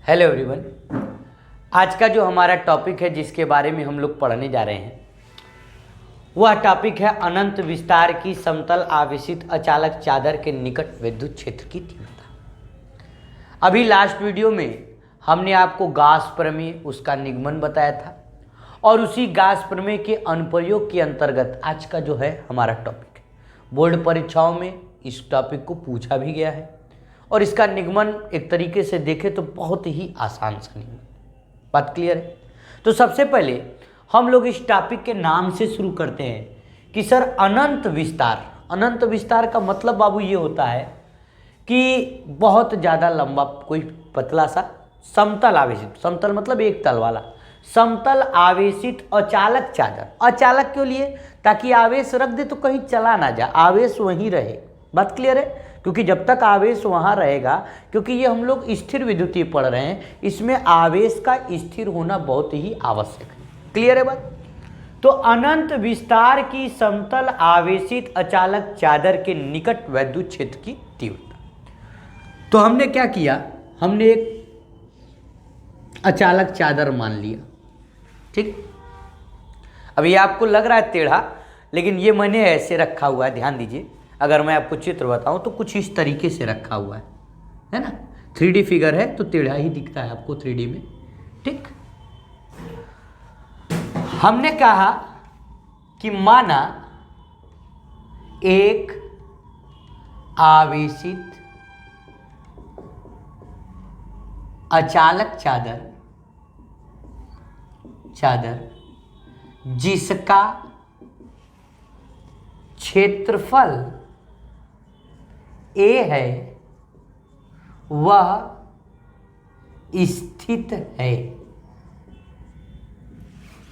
Hello everyone. आज का जो हमारा टॉपिक है जिसके बारे में हम लोग पढ़ने जा रहे हैं वह टॉपिक है अनंत विस्तार की समतल आवेशित अचालक चादर के निकट विद्युत क्षेत्र की तीव्रता। अभी लास्ट वीडियो में हमने आपको गाउस प्रमेय उसका निगमन बताया था और उसी गाउस प्रमेय के अनुप्रयोग के अंतर्गत आज का जो है हमारा टॉपिक है। बोर्ड परीक्षाओं में इस टॉपिक को पूछा भी गया है और इसका निगमन एक तरीके से देखें तो बहुत ही आसान सा निगमन। बात क्लियर है? तो सबसे पहले हम लोग इस टॉपिक के नाम से शुरू करते हैं कि सर अनंत विस्तार। अनंत विस्तार का मतलब बाबू ये होता है कि बहुत ज़्यादा लंबा कोई पतला सा समतल आवेशित, समतल मतलब एक तल वाला समतल आवेशित अचालक चादर। अचालक क्यों लिए? ताकि आवेश रख दे तो कहीं चला ना जाए, आवेश वहीं रहे। बात क्लियर है? क्योंकि जब तक आवेश वहाँ रहेगा, क्योंकि ये हम लोग स्थिर विद्युतीय पढ़ रहे हैं, इसमें आवेश का स्थिर होना बहुत ही आवश्यक है। क्लियर है बात? तो अनंत विस्तार की समतल आवेशित अचालक चादर के निकट विद्युत क्षेत्र की तीव्रता। तो हमने क्या किया, हमने एक अचालक चादर मान लिया। ठीक, अब ये आपको लग रहा है टेढ़ा, लेकिन ये मैंने ऐसे रखा हुआ है, ध्यान दीजिए। अगर मैं आपको चित्र बताऊं तो कुछ इस तरीके से रखा हुआ है ना। 3D फिगर है तो टेढ़ा ही दिखता है आपको 3D में। ठीक, हमने कहा कि माना एक आवेशित अचालक चादर जिसका क्षेत्रफल A है वह स्थित है।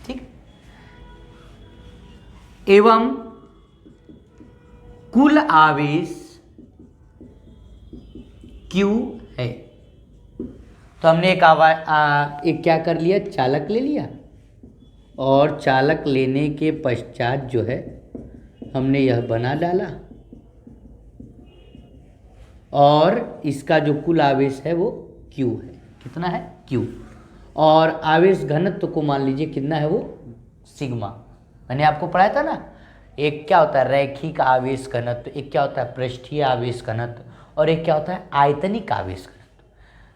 ठीक, एवं कुल आवेश Q है। तो हमने एक क्या कर लिया, चालक ले लिया और चालक लेने के पश्चात जो है हमने यह बना डाला और इसका जो कुल आवेश है वो Q है। कितना है? Q। और आवेश घनत्व को मान लीजिए कितना है, वो सिग्मा। मैंने आपको पढ़ाया था ना, एक क्या होता है रैखिक आवेश घनत्व, एक क्या होता है पृष्ठीय आवेश घनत्व और एक क्या होता है आयतनिक आवेश घनत्व।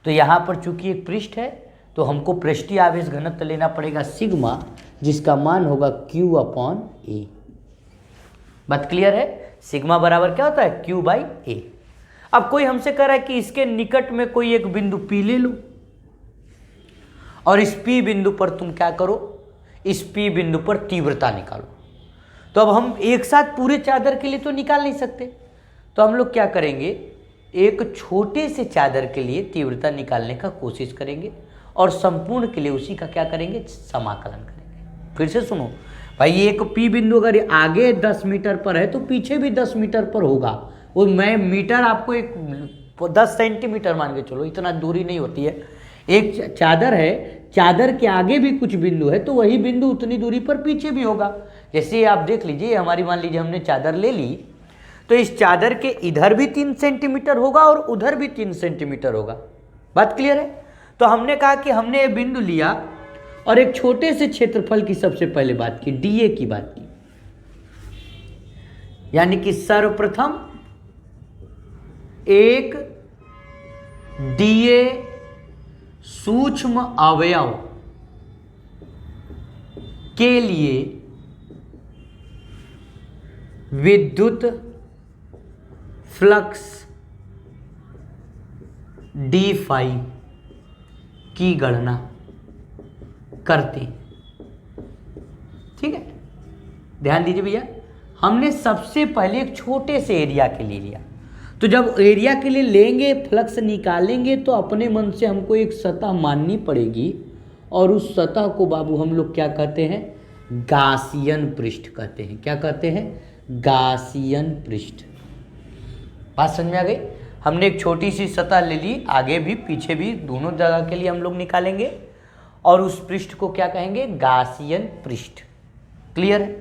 तो यहाँ पर चूंकि एक पृष्ठ है तो हमको पृष्ठीय आवेश घनत्व लेना पड़ेगा सिग्मा, जिसका मान होगा Q/A। बात क्लियर है? सिग्मा बराबर क्या होता है? Q/A। अब कोई हमसे कह रहा है कि इसके निकट में कोई एक बिंदु P ले लो और इस P बिंदु पर तुम क्या करो, इस P बिंदु पर तीव्रता निकालो। तो अब हम एक साथ पूरे चादर के लिए तो निकाल नहीं सकते, तो हम लोग क्या करेंगे, एक छोटे से चादर के लिए तीव्रता निकालने का कोशिश करेंगे और संपूर्ण के लिए उसी का क्या करेंगे, समाकलन करेंगे। फिर से सुनो भाई, ये एक P बिंदु अगर आगे 10 मीटर पर है तो पीछे भी 10 मीटर पर होगा। वो मैं मीटर आपको एक 10 सेंटीमीटर मान के चलो, इतना दूरी नहीं होती है। एक चादर है, चादर के आगे भी कुछ बिंदु है तो वही बिंदु उतनी दूरी पर पीछे भी होगा। जैसे आप देख लीजिए, हमारी मान लीजिए हमने चादर ले ली तो इस चादर के इधर भी 3 सेंटीमीटर होगा और उधर भी 3 सेंटीमीटर होगा। बात क्लियर है? तो हमने कहा कि हमने ये बिंदु लिया और एक छोटे से क्षेत्रफल की सबसे पहले बात की, DA की बात की, यानी कि सर्वप्रथम एक DA सूक्ष्म अवयव के लिए विद्युत फ्लक्स d∅ की गणना करते हैं। ठीक है, ध्यान दीजिए भैया, हमने सबसे पहले एक छोटे से एरिया के लिए लिया। तो जब एरिया के लिए लेंगे, फ्लक्स निकालेंगे, तो अपने मन से हमको एक सतह माननी पड़ेगी और उस सतह को बाबू हम लोग क्या कहते हैं, गासियन पृष्ठ कहते हैं। क्या कहते हैं? गासियन पृष्ठ। बात समझ में आ गई? हमने एक छोटी सी सतह ले ली, आगे भी पीछे भी दोनों जगह के लिए हम लोग निकालेंगे और उस पृष्ठ को क्या कहेंगे, गासियन पृष्ठ। क्लियर है?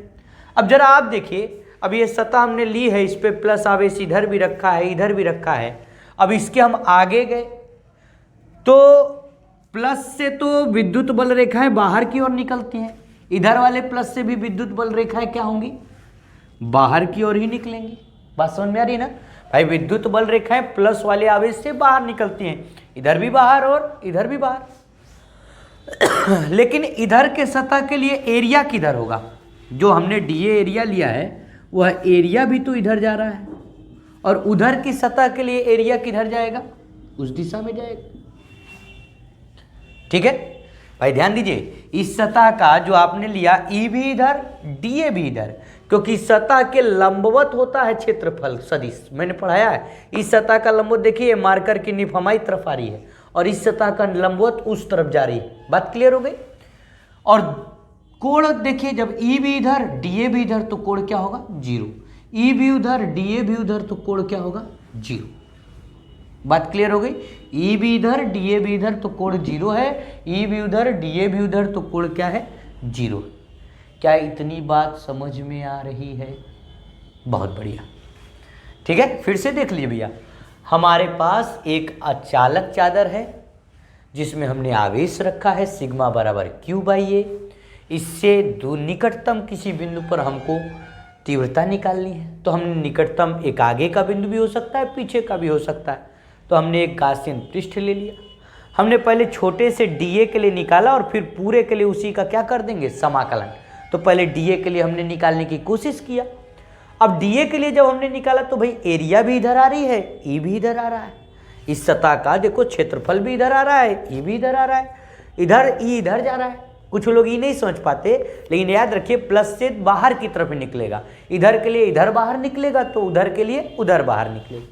अब जरा आप देखिए, अब ये सतह हमने ली है, इस पे प्लस आवेश इधर भी रखा है, इधर भी रखा है। अब इसके हम आगे गए तो प्लस से तो विद्युत बल रेखाएं बाहर की ओर निकलती हैं, इधर वाले प्लस से भी विद्युत बल रेखाएं क्या होंगी, बाहर की ओर ही निकलेंगी। बात समझ में आ रही है ना भाई, विद्युत बल रेखाएं प्लस वाले आवेश से बाहर निकलती हैं, इधर भी बाहर और इधर भी बाहर। लेकिन इधर के सतह के लिए एरिया किधर होगा, जो हमने डीए एरिया लिया है वह एरिया भी तो इधर जा रहा है, और उधर की सतह के लिए एरिया किधर जाएगा, उस दिशा में जाएगा। ठीक है भाई, ध्यान दीजिए, इस सतह का जो आपने लिया ई भी इधर, डीए भी इधर, क्योंकि सतह के लंबवत होता है क्षेत्रफल सदिश, मैंने पढ़ाया है। इस सतह का लंबवत देखिए, मार्कर की निफ हमारी तरफ आ रही है और इस सतह का लंबवत उस तरफ जा रही है। बात क्लियर हो गई। और कोण देखिए, जब ई भी इधर डीए भी इधर तो कोण क्या होगा, जीरो। ई भी उधर डीए भी उधर तो कोण क्या होगा, जीरो। बात क्लियर हो गई। ई भी इधर डीए भी इधर तो कोण जीरो है, ई भी उधर डीए भी उधर तो कोण क्या है, जीरो। क्या इतनी बात समझ में आ रही है? बहुत बढ़िया। ठीक है, फिर से देख लीजिए भैया, हमारे पास एक अचालक चादर है जिसमें हमने आवेश रखा है सिग्मा बराबर क्यू बाई ए। इससे निकटतम किसी बिंदु पर हमको तीव्रता निकालनी है, तो हमने निकटतम एक आगे का बिंदु भी हो सकता है, पीछे का भी हो सकता है, तो हमने एक गासियन पृष्ठ ले लिया। हमने पहले छोटे से डीए के लिए निकाला और फिर पूरे के लिए उसी का क्या कर देंगे, समाकलन। तो पहले डीए के लिए हमने निकालने की कोशिश किया। अब डीए के लिए जब हमने निकाला तो भाई एरिया भी इधर आ रही है, ई भी इधर आ रहा है, इस सतह का देखो क्षेत्रफल भी इधर आ रहा है, ई भी इधर आ रहा है, इधर ई इधर जा रहा है। कुछ लोग ये नहीं समझ पाते, लेकिन याद रखिए प्लस से बाहर की तरफ ही निकलेगा, इधर के लिए इधर बाहर निकलेगा तो उधर के लिए उधर बाहर निकलेगा।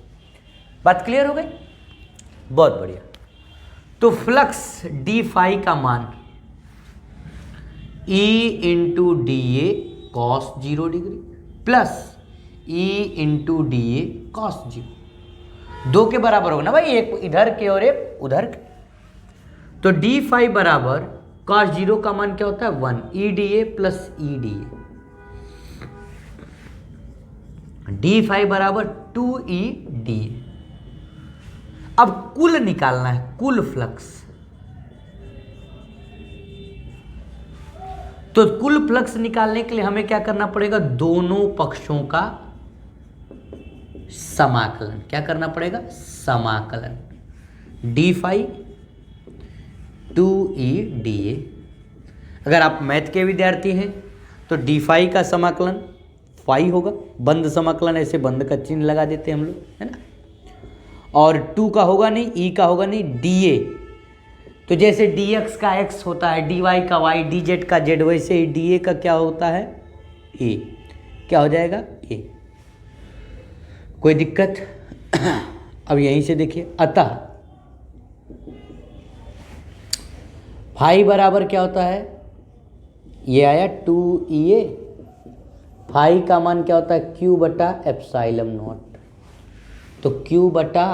बात क्लियर हो गई, बहुत बढ़िया। तो फ्लक्स डी फाई का मान E इंटू डी ए cos 0 degree plus E into D ए कॉस 0, दो के बराबर होगा ना भाई, एक इधर के और एक उधर के। तो डी फाई बराबर कॉस 0 का मान क्या होता है, 1 E D A plus E D A. D phi बराबर 2 ई डी ए। अब कुल निकालना है, कुल फ्लक्स। तो कुल फ्लक्स निकालने के लिए हमें क्या करना पड़ेगा, दोनों पक्षों का समाकलन। क्या करना पड़ेगा, समाकलन। D phi 2 E D A. अगर आप मैथ के विद्यार्थी हैं तो डी फाई का समाकलन फाई होगा, बंद समाकलन, ऐसे बंद का चिन्ह लगा देते हैं हम लोग, है ना। और 2 का होगा नहीं, ई का होगा नहीं, डी ए। तो जैसे dx का x होता है, dy का y, dz का z, वैसे ही dA का क्या होता है, a। क्या हो जाएगा, a। कोई दिक्कत? अब यहीं से देखिए, अतः फाई बराबर क्या होता है, ये आया 2EA। फाई का मान क्या होता है, q बटा एप्साइलम नॉट। तो q बटा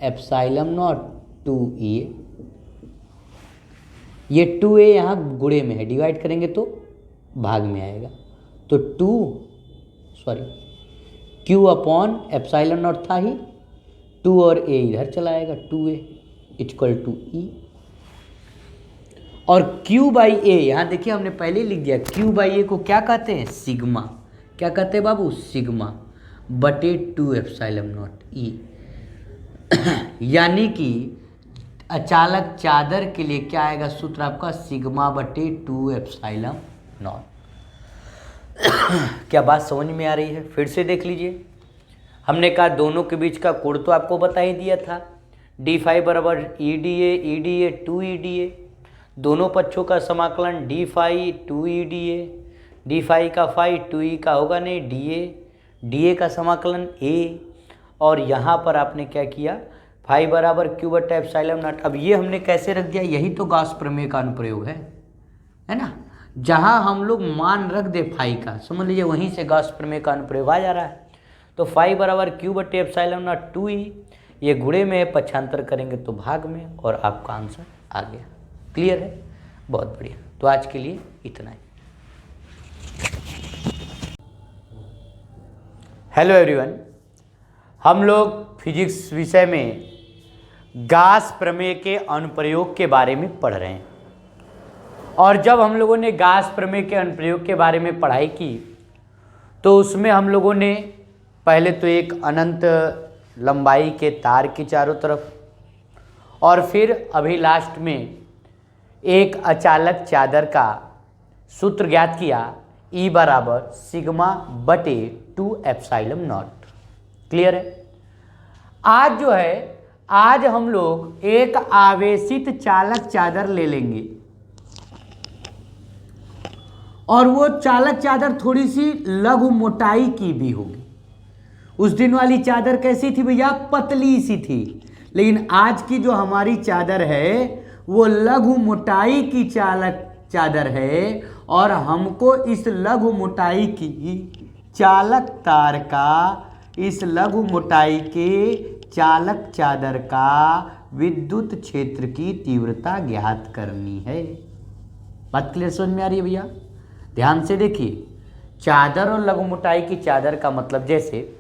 एप्साइलम नॉट 2EA। ये 2a यहाँ गुणे में है, डिवाइड करेंगे तो भाग में आएगा, तो q अपॉन एप्साइलन नॉट था ही, 2 और a इधर चला आएगा, 2a इक्वल टू e। और q बाई ए, यहाँ देखिए हमने पहले लिख दिया, q बाई ए को क्या कहते हैं, सिग्मा। क्या कहते हैं बाबू, सिग्मा बटे 2 एप्साइलन नॉट e। यानी कि अचालक चादर के लिए क्या आएगा सूत्र आपका, सिग्मा बटे 2 एप्साइलम नॉट। क्या बात समझ में आ रही है? फिर से देख लीजिए, हमने कहा दोनों के बीच का कोण तो आपको बता ही दिया था, डी फाई बराबर ई डी ए 2 ई डी ए। दोनों पक्षों का समाकलन D phi 2 E D A, D phi का फाई 2 ई का होगा नहीं, डी ए का समाकलन ए। और यहाँ पर आपने क्या किया, फाई बराबर क्यू बटा एप्सिलॉन नॉट। अब ये हमने कैसे रख दिया, यही तो गॉस प्रमेय का अनुप्रयोग है ना। जहाँ हम लोग मान रख दे फाई का, समझ लीजिए वहीं से गॉस प्रमेय का अनुप्रयोग आ जा रहा है। तो फाई बराबर क्यू बटे एप्सिलॉन नॉट 2 ई, ये गुणे में पक्षांतर करेंगे तो भाग में, और आपका आंसर आ गया। क्लियर है, बहुत बढ़िया। तो आज के लिए इतना ही। हेलो एवरीवन, हम लोग फिजिक्स विषय में गास प्रमेय के अनुप्रयोग के बारे में पढ़ रहे हैं। और जब हम लोगों ने गास प्रमेय के अनुप्रयोग के बारे में पढ़ाई की तो उसमें हम लोगों ने पहले तो एक अनंत लंबाई के तार के चारों तरफ, और फिर अभी लास्ट में एक अचालक चादर का सूत्र ज्ञात किया, E बराबर सिग्मा बटे 2 एप्सिलॉन नॉट। क्लियर है। आज जो है, आज हम लोग एक आवेशित चालक चादर ले लेंगे और वो चालक चादर थोड़ी सी लघु मोटाई की भी होगी। उस दिन वाली चादर कैसी थी भैया? पतली सी थी। लेकिन आज की जो हमारी चादर है वो लघु मोटाई की चालक चादर है, और हमको इस लघु मोटाई की चालक तार का, इस लघु मोटाई के चालक चादर का विद्युत क्षेत्र की तीव्रता ज्ञात करनी है। बात क्लियर समझ में आ रही है भैया? ध्यान से देखिए, चादर और लघु मोटाई की चादर का मतलब, जैसे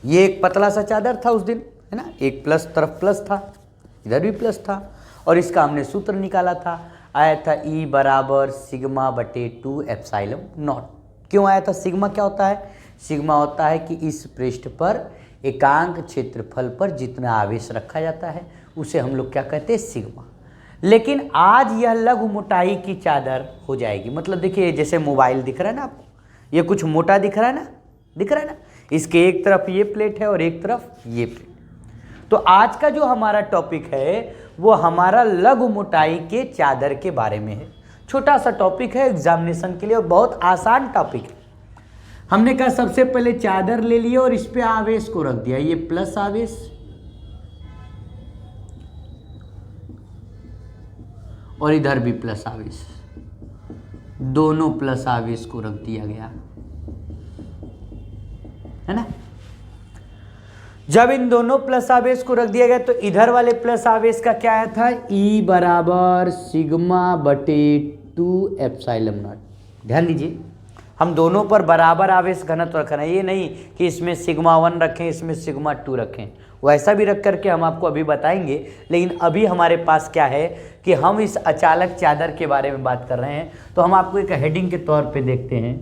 ये एक पतला सा चादर था उस दिन, है ना, एक प्लस तरफ प्लस था, इधर भी प्लस था, और इसका हमने सूत्र निकाला था, आया था E बराबर सिग्मा बटे 2 एप्सिलॉन नॉट। क्यों आया था? सिग्मा क्या होता है? सिग्मा होता है कि इस पृष्ठ पर एकांक क्षेत्रफल पर जितना आवेश रखा जाता है उसे हम लोग क्या कहते हैं? सिग्मा। लेकिन आज यह लघु मोटाई की चादर हो जाएगी। मतलब देखिए, जैसे मोबाइल दिख रहा है ना आपको, ये कुछ मोटा दिख रहा है ना, दिख रहा है ना, इसके एक तरफ ये प्लेट है और एक तरफ ये प्लेट। तो आज का जो हमारा टॉपिक है वो हमारा लघु मोटाई के चादर के बारे में है। छोटा सा टॉपिक है एग्जामिनेशन के लिए और बहुत आसान टॉपिक है। हमने कहा सबसे पहले चादर ले लिए और इस पे आवेश को रख दिया, ये प्लस आवेश और इधर भी प्लस आवेश, दोनों प्लस आवेश को रख दिया गया, है ना। जब इन दोनों प्लस आवेश को रख दिया गया तो इधर वाले प्लस आवेश का क्या आया था? E बराबर सिग्मा बटे 2 एप्सिलॉन नॉट। ध्यान दीजिए, हम दोनों पर बराबर आवेश घनत्व रख रहे हैं। ये नहीं कि इसमें सिग्मा 1 रखें, इसमें सिग्मा 2 रखें, वैसा भी रख करके हम आपको अभी बताएंगे। लेकिन अभी हमारे पास क्या है कि हम इस अचालक चादर के बारे में बात कर रहे हैं, तो हम आपको एक हेडिंग के तौर पे देखते हैं,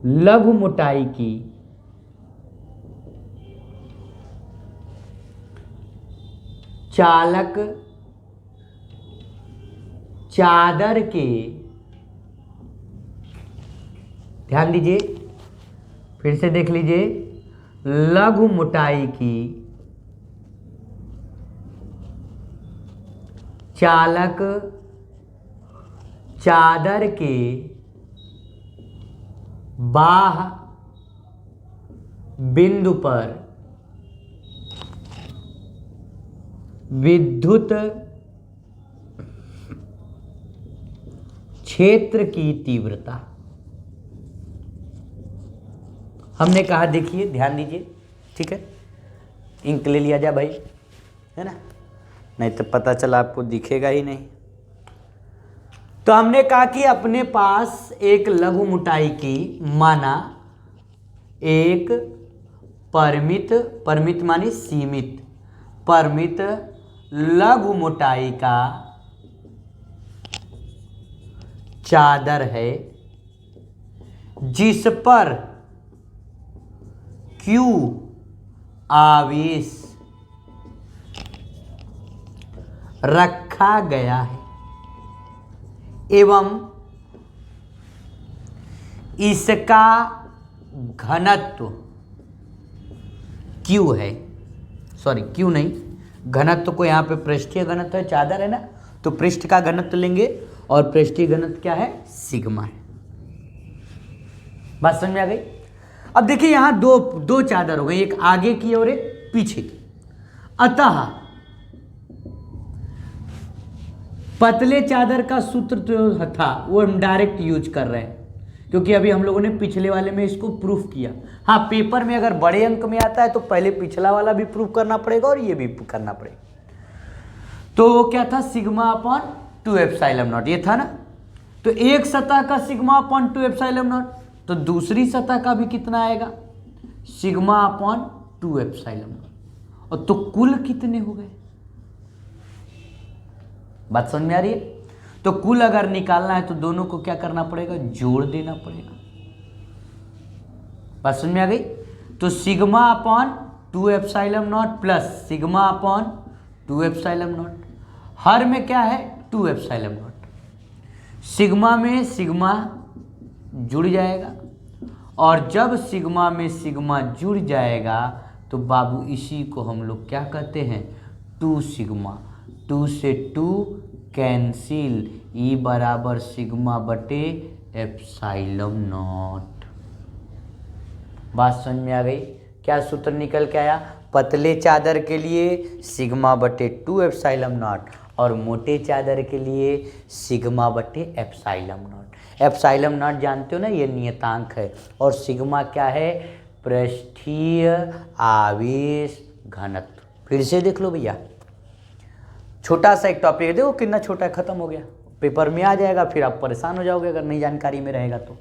लघु मोटाई की चालक चादर के, ध्यान दीजिए, फिर से देख लीजिए, लघु मोटाई की चालक चादर के बाह्य बिंदु पर विद्युत क्षेत्र की तीव्रता। हमने कहा, देखिए ध्यान दीजिए, ठीक है, इंक ले लिया जा भाई, है ना, नहीं तो पता चला आपको दिखेगा ही नहीं। तो हमने कहा कि अपने पास एक लघु मोटाई की, माना एक परिमित, परिमित मानी सीमित, परिमित लघु मोटाई का चादर है जिस पर Q आवेश रखा गया है एवं इसका घनत्व Q है, सॉरी Q नहीं, घनत्व को यहाँ पे पृष्ठीय घनत्व है, चादर है ना, तो पृष्ठ का घनत्व लेंगे और पृष्ठीय घनत्व क्या है? सिग्मा है। बात समझ में आ गई? अब देखिए, यहाँ दो चादर हो गई, एक आगे की और एक पीछे की। अतः पतले चादर का सूत्र जो था वो हम डायरेक्ट यूज कर रहे हैं, क्योंकि अभी हम लोगों ने पिछले वाले में इसको प्रूफ किया। हाँ, पेपर में अगर बड़े अंक में आता है तो पहले पिछला वाला भी प्रूफ करना पड़ेगा और ये भी करना पड़ेगा। तो वो क्या था? सिग्मा अपॉन 2 एप्सिलॉन नॉट, ये था ना। तो एक सतह का सिग्मा अपॉन 2 एप्सिलॉन नॉट, तो दूसरी सतह का भी कितना आएगा? Sigma upon 2 epsilon not. और तो कुल कितने हो गए? बात समझ में आ रही है? तो कुल अगर निकालना है तो दोनों को क्या करना पड़ेगा? जोड़ देना पड़ेगा। बात समझ में आ गई? तो sigma upon 2 epsilon naught plus sigma upon 2 epsilon naught, हर में क्या है? 2 एप्सिलॉन नॉट। सिग्मा में सिग्मा जुड़ जाएगा, और जब सिग्मा में सिग्मा जुड़ जाएगा तो बाबू इसी को हम लोग क्या कहते हैं? 2 सिग्मा। 2 से 2 कैंसिल, ई बराबर सिग्मा बटे एप्सिलॉन नॉट। बात समझ में आ गई? क्या सूत्र निकल के आया? पतले चादर के लिए सिग्मा बटे 2 एप्सिलॉन नॉट, और मोटे चादर के लिए सिग्मा बटे एप्सिलॉन नॉट। एप्सिलॉन नॉट जानते हो ना, ये नियतांक है, और सिग्मा क्या है? पृष्ठीय आवेश घनत्व। फिर से देख लो भैया, छोटा सा एक टॉपिक है, देखो कितना छोटा है, खत्म हो गया, पेपर में आ जाएगा, फिर आप परेशान हो जाओगे अगर नहीं जानकारी में रहेगा तो।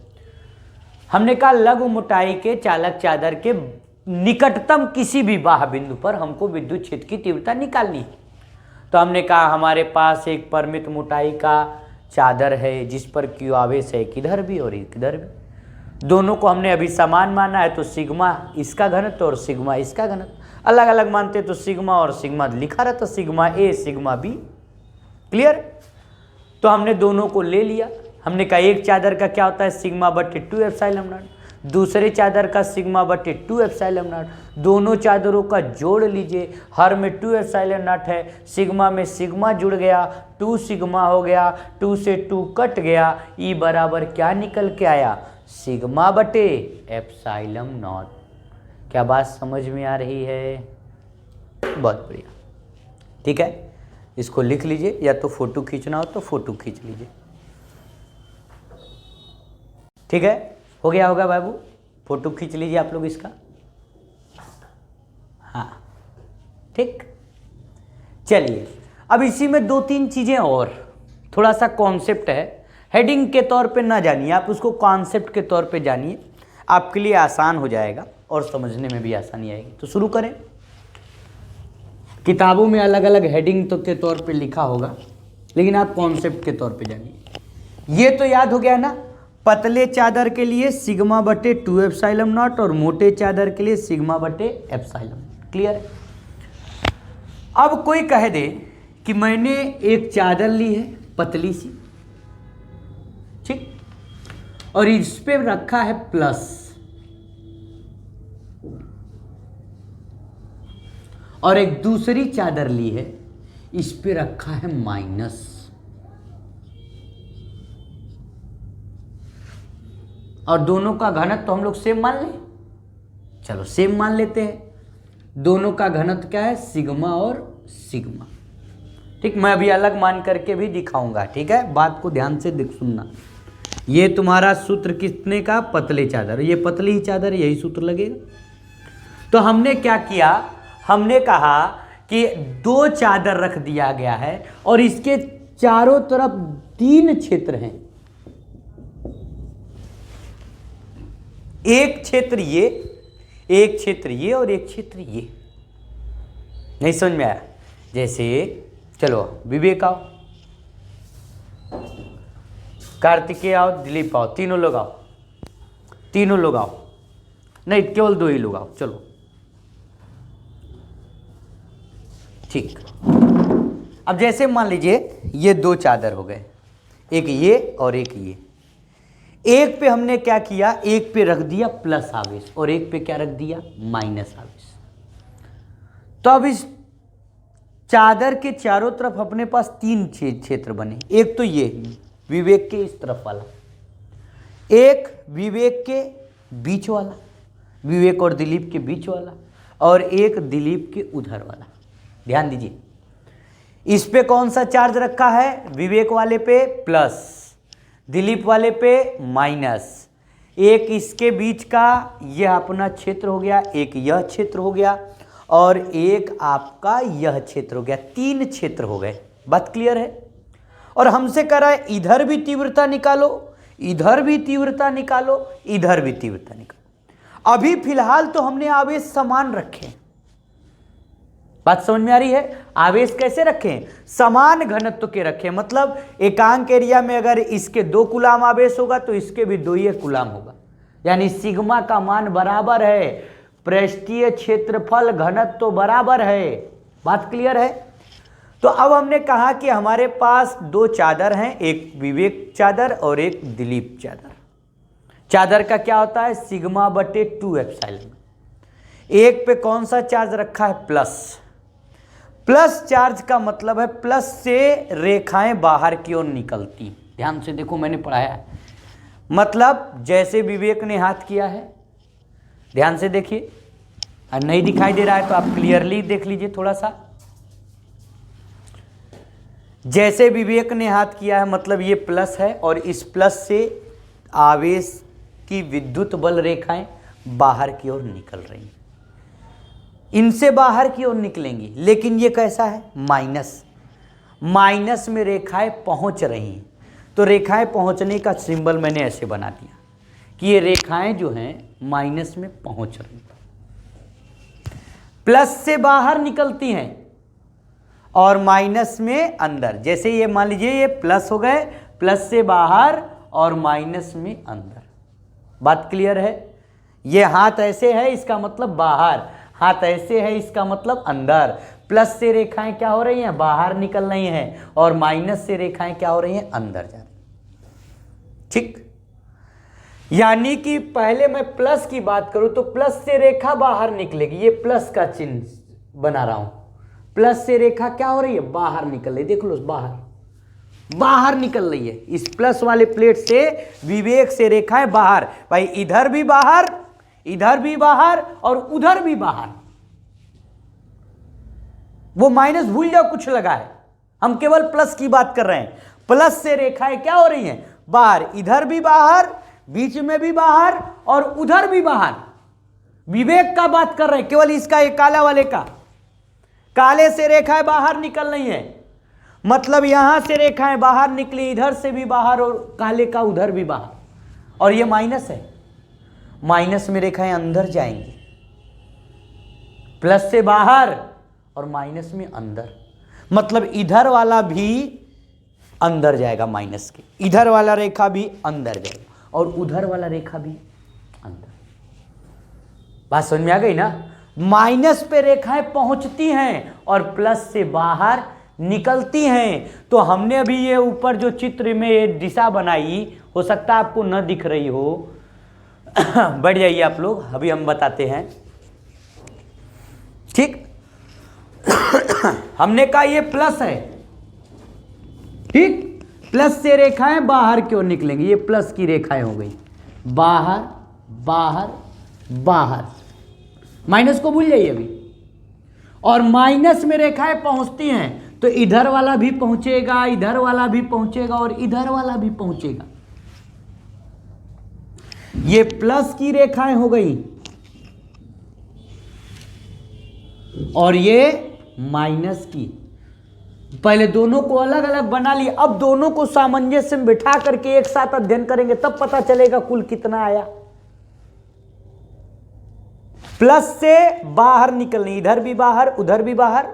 हमने कहा लघु मोटाई के चालक चादर के निकटतम किसी भी बाह्य बिंदु पर हमको विद्युत क्षेत्र की तीव्रता निकालनी है। तो हमने कहा हमारे पास एक परिमित मोटाई का चादर है जिस पर क्यू आवेश है, किधर भी और किधर भी, दोनों को हमने अभी समान माना है, तो सिग्मा इसका घनत्व और सिग्मा इसका घनत्व। अलग अलग मानते तो सिग्मा और सिग्मा लिखा रहता, सिग्मा ए सिग्मा बी। क्लियर? तो हमने दोनों को ले लिया। हमने कहा एक चादर का क्या होता है? सिग्मा बटे 2 एप्सिलॉन नॉट, दूसरे चादर का सिग्मा बटे 2 एप्सिलॉन नॉट। दोनों चादरों का जोड़ लीजिए, हर में 2 एप्सिलॉन नॉट है, सिग्मा में सिग्मा जुड़ गया, 2 सिग्मा हो गया, 2 से 2 कट गया, ई बराबर क्या निकल के आया? सिग्मा बटे एप्सिलॉन नॉट। क्या बात समझ में आ रही है? बहुत बढ़िया, ठीक है। इसको लिख लीजिए, या तो फोटो खींचना हो तो फोटो खींच लीजिए, ठीक है। हो गया होगा बाबू, फोटो खींच लीजिए आप लोग इसका, हाँ ठीक। चलिए अब इसी में 2-3 चीजें और, थोड़ा सा कॉन्सेप्ट है, हेडिंग के तौर पे ना जानिए आप, उसको कॉन्सेप्ट के तौर पे जानिए, आपके लिए आसान हो जाएगा और समझने में भी आसानी आएगी। तो शुरू करें। किताबों में अलग अलग हेडिंग तो के तौर पे लिखा होगा, लेकिन आप कॉन्सेप्ट के तौर पे जानिए। ये तो याद हो गया ना, पतले चादर के लिए सिग्मा बटे 2 एप्सिलॉन नॉट और मोटे चादर के लिए सिग्मा बटे एप्सिलॉन। क्लियर है? अब कोई कह दे कि मैंने एक चादर ली है पतली सी, ठीक, और इस पे रखा है प्लस, और एक दूसरी चादर ली है, इस पे रखा है माइनस, और दोनों का घनत्व तो हम लोग सेम मान लें। चलो सेम मान लेते हैं। दोनों का घनत्व क्या है? सिग्मा और सिग्मा, ठीक। मैं अभी अलग मान करके भी दिखाऊंगा, ठीक है। बात को ध्यान से देख सुनना। ये तुम्हारा सूत्र कितने का? पतले चादर, ये पतली ही चादर, यही सूत्र लगेगा। तो हमने क्या किया? हमने कहा कि 2 चादर रख दिया गया है और इसके चारों तरफ 3 क्षेत्र हैं, एक क्षेत्र ये, एक क्षेत्र ये और एक क्षेत्र ये। नहीं समझ में आया? जैसे चलो विवेक आओ, कार्तिकेय आओ, दिलीप आओ, तीनों लोग आओ, तीनों लोग आओ, नहीं केवल 2 ही लोग आओ, चलो ठीक। अब जैसे मान लीजिए ये 2 चादर हो गए, एक ये और एक ये। एक पे हमने क्या किया? एक पे रख दिया प्लस आवेश और एक पे क्या रख दिया? माइनस आवेश। तो अब इस चादर के चारों तरफ अपने पास 3 क्षेत्र बने। एक तो ये विवेक के इस तरफ वाला, एक विवेक के बीच वाला, विवेक और दिलीप के बीच वाला, और एक दिलीप के उधर वाला। ध्यान दीजिए, इस पे कौन सा चार्ज रखा है? विवेक वाले पे प्लस, दिलीप वाले पे माइनस। एक इसके बीच का यह अपना क्षेत्र हो गया, एक यह क्षेत्र हो गया, और एक आपका यह क्षेत्र हो गया। 3 क्षेत्र हो गए। बात क्लियर है? और हमसे कह रहा है इधर भी तीव्रता निकालो, इधर भी तीव्रता निकालो, इधर भी तीव्रता निकालो। अभी फिलहाल तो हमने आवेश समान रखे, बात समझ में आ रही है? आवेश कैसे रखें? समान घनत्व के रखें, मतलब एकांक एरिया में अगर इसके 2 कूलाम आवेश होगा तो इसके भी 2 ही कूलाम होगा, यानी सिग्मा का मान बराबर है, पृष्ठीय क्षेत्रफल घनत्व तो बराबर है। बात क्लियर है? तो अब हमने कहा कि हमारे पास 2 चादर हैं, एक विवेक चादर और एक दिलीप चादर। चादर का क्या होता है? सिग्मा बटे 2 एप्सिलॉन। एक पे कौन सा चार्ज रखा है? प्लस। प्लस चार्ज का मतलब है प्लस से रेखाएं बाहर की ओर निकलती। ध्यान से देखो, मैंने पढ़ाया है, मतलब जैसे विवेक ने हाथ किया है, ध्यान से देखिए, और नहीं दिखाई दे रहा है तो आप क्लियरली देख लीजिए थोड़ा सा। जैसे विवेक ने हाथ किया है मतलब ये प्लस है, और इस प्लस से आवेश की विद्युत बल रेखाएं बाहर की ओर निकल रही हैं, इनसे बाहर की ओर निकलेंगी। लेकिन ये कैसा है? माइनस। माइनस में रेखाएं पहुंच रही हैं, तो रेखाएं पहुंचने का सिंबल मैंने ऐसे बना दिया कि ये रेखाएं जो हैं माइनस में पहुंच रही हैं, प्लस से बाहर निकलती हैं और माइनस में अंदर। जैसे ये मान लीजिए ये प्लस हो गए, प्लस से बाहर और माइनस में अंदर। बात क्लियर है? ये हाथ ऐसे है, इसका मतलब बाहर, हाथ ऐसे है, इसका मतलब अंदर। प्लस से रेखाएं क्या हो रही हैं? बाहर निकल रही हैं, और माइनस से रेखाएं क्या हो रही हैं? अंदर जा रही हैं। ठीक, यानी कि पहले मैं प्लस की बात करूं तो प्लस से रेखा बाहर निकलेगी, ये प्लस का चिन्ह बना रहा हूं। प्लस से रेखा क्या हो रही है? बाहर निकल रही, देख लो, बाहर निकल रही है। इस प्लस वाले प्लेट से विवेक से रेखाएं बाहर, भाई इधर भी बाहर, इधर भी बाहर और उधर भी बाहर। वो माइनस भूल जाओ, कुछ लगा है, हम केवल प्लस की बात कर रहे हैं। प्लस से रेखाएं क्या हो रही हैं? बाहर, इधर भी बाहर, बीच में भी बाहर और उधर भी बाहर। विवेक का बात कर रहे हैं, केवल इसका, एक काला वाले का। काले से रेखाएं बाहर निकल रही हैं, मतलब यहां से रेखाएं बाहर निकली, इधर से भी बाहर और काले का उधर भी बाहर, और ये माइनस है, माइनस में रेखाएं अंदर जाएंगी, प्लस से बाहर और माइनस में अंदर, मतलब इधर वाला भी अंदर जाएगा माइनस के, इधर वाला रेखा भी अंदर जाएगा और उधर वाला रेखा भी अंदर। बात समझ में आ गई ना? माइनस पे रेखाएं पहुंचती हैं और प्लस से बाहर निकलती हैं। तो हमने अभी ये ऊपर जो चित्र में ये दिशा बनाई, हो सकता है आपको न दिख रही हो, बढ़ जाइए आप लोग, अभी हम बताते हैं। ठीक, हमने कहा ये प्लस है, ठीक, प्लस से रेखाएं बाहर की ओर निकलेंगी, ये प्लस की रेखाएं हो गई, बाहर बाहर बाहर, माइनस को भूल जाइए अभी। और माइनस में रेखाएं पहुंचती हैं तो इधर वाला भी पहुंचेगा, इधर वाला भी पहुंचेगा और इधर वाला भी पहुंचेगा। ये प्लस की रेखाएं हो गई और ये माइनस की। पहले दोनों को अलग अलग बना लिए, अब दोनों को सामंजस्य में बिठा करके एक साथ अध्ययन करेंगे, तब पता चलेगा कुल कितना आया। प्लस से बाहर निकलनी, इधर भी बाहर उधर भी बाहर,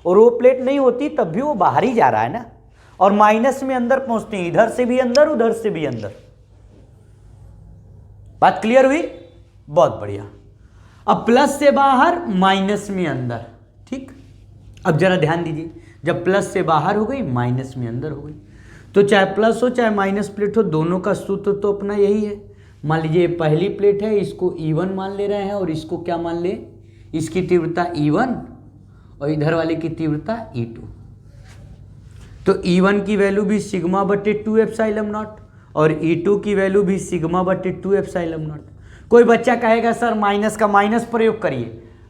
और वो प्लेट नहीं होती तब भी वो बाहर ही जा रहा है ना। और माइनस में अंदर पहुंचते हैं, इधर से भी अंदर उधर से भी अंदर। बात क्लियर हुई? बहुत बढ़िया। अब प्लस से बाहर, माइनस में अंदर। ठीक, अब जरा ध्यान दीजिए, जब प्लस से बाहर हो गई माइनस में अंदर हो गई, तो चाहे प्लस हो चाहे माइनस प्लेट हो, दोनों का सूत्र तो अपना यही है। मान लीजिए पहली प्लेट है, इसको E1 मान ले रहे हैं और इसको क्या मान ले, इसकी तीव्रता E1 और इधर वाले की तीव्रता E2। तो E1 की वैल्यू भी सिग्मा बटे 2 एप्सिलॉन नॉट और E2 की वैल्यू भी सिग्मा बटे 2 एप्सिलॉन नॉट। कोई बच्चा कहेगा सर माइनस का माइनस प्रयोग करिए।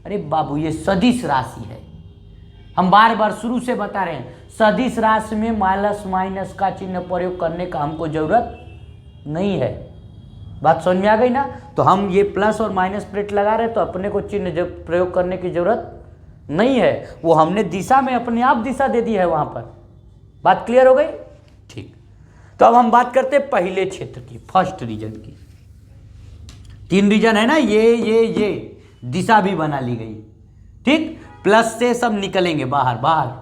अरे बाबू, ये सदिश राशि है, हम बार बार शुरू से बता रहे हैं, सदिश राशि में माइनस माइनस का चिन्ह प्रयोग करने का हमको जरूरत नहीं है। बात समझ में आ गई ना? तो हम ये प्लस और माइनस प्लेट लगा रहे हैं तो अपने को चिन्ह जब प्रयोग करने की जरूरत नहीं है, वो हमने दिशा में अपने आप दिशा दे दी है वहां पर। बात क्लियर हो गई? ठीक, तो अब हम बात करते हैं पहले क्षेत्र की, फर्स्ट रीजन की। 3 रीजन है ना, ये दिशा भी बना ली गई। ठीक, प्लस से सब निकलेंगे बाहर बाहर,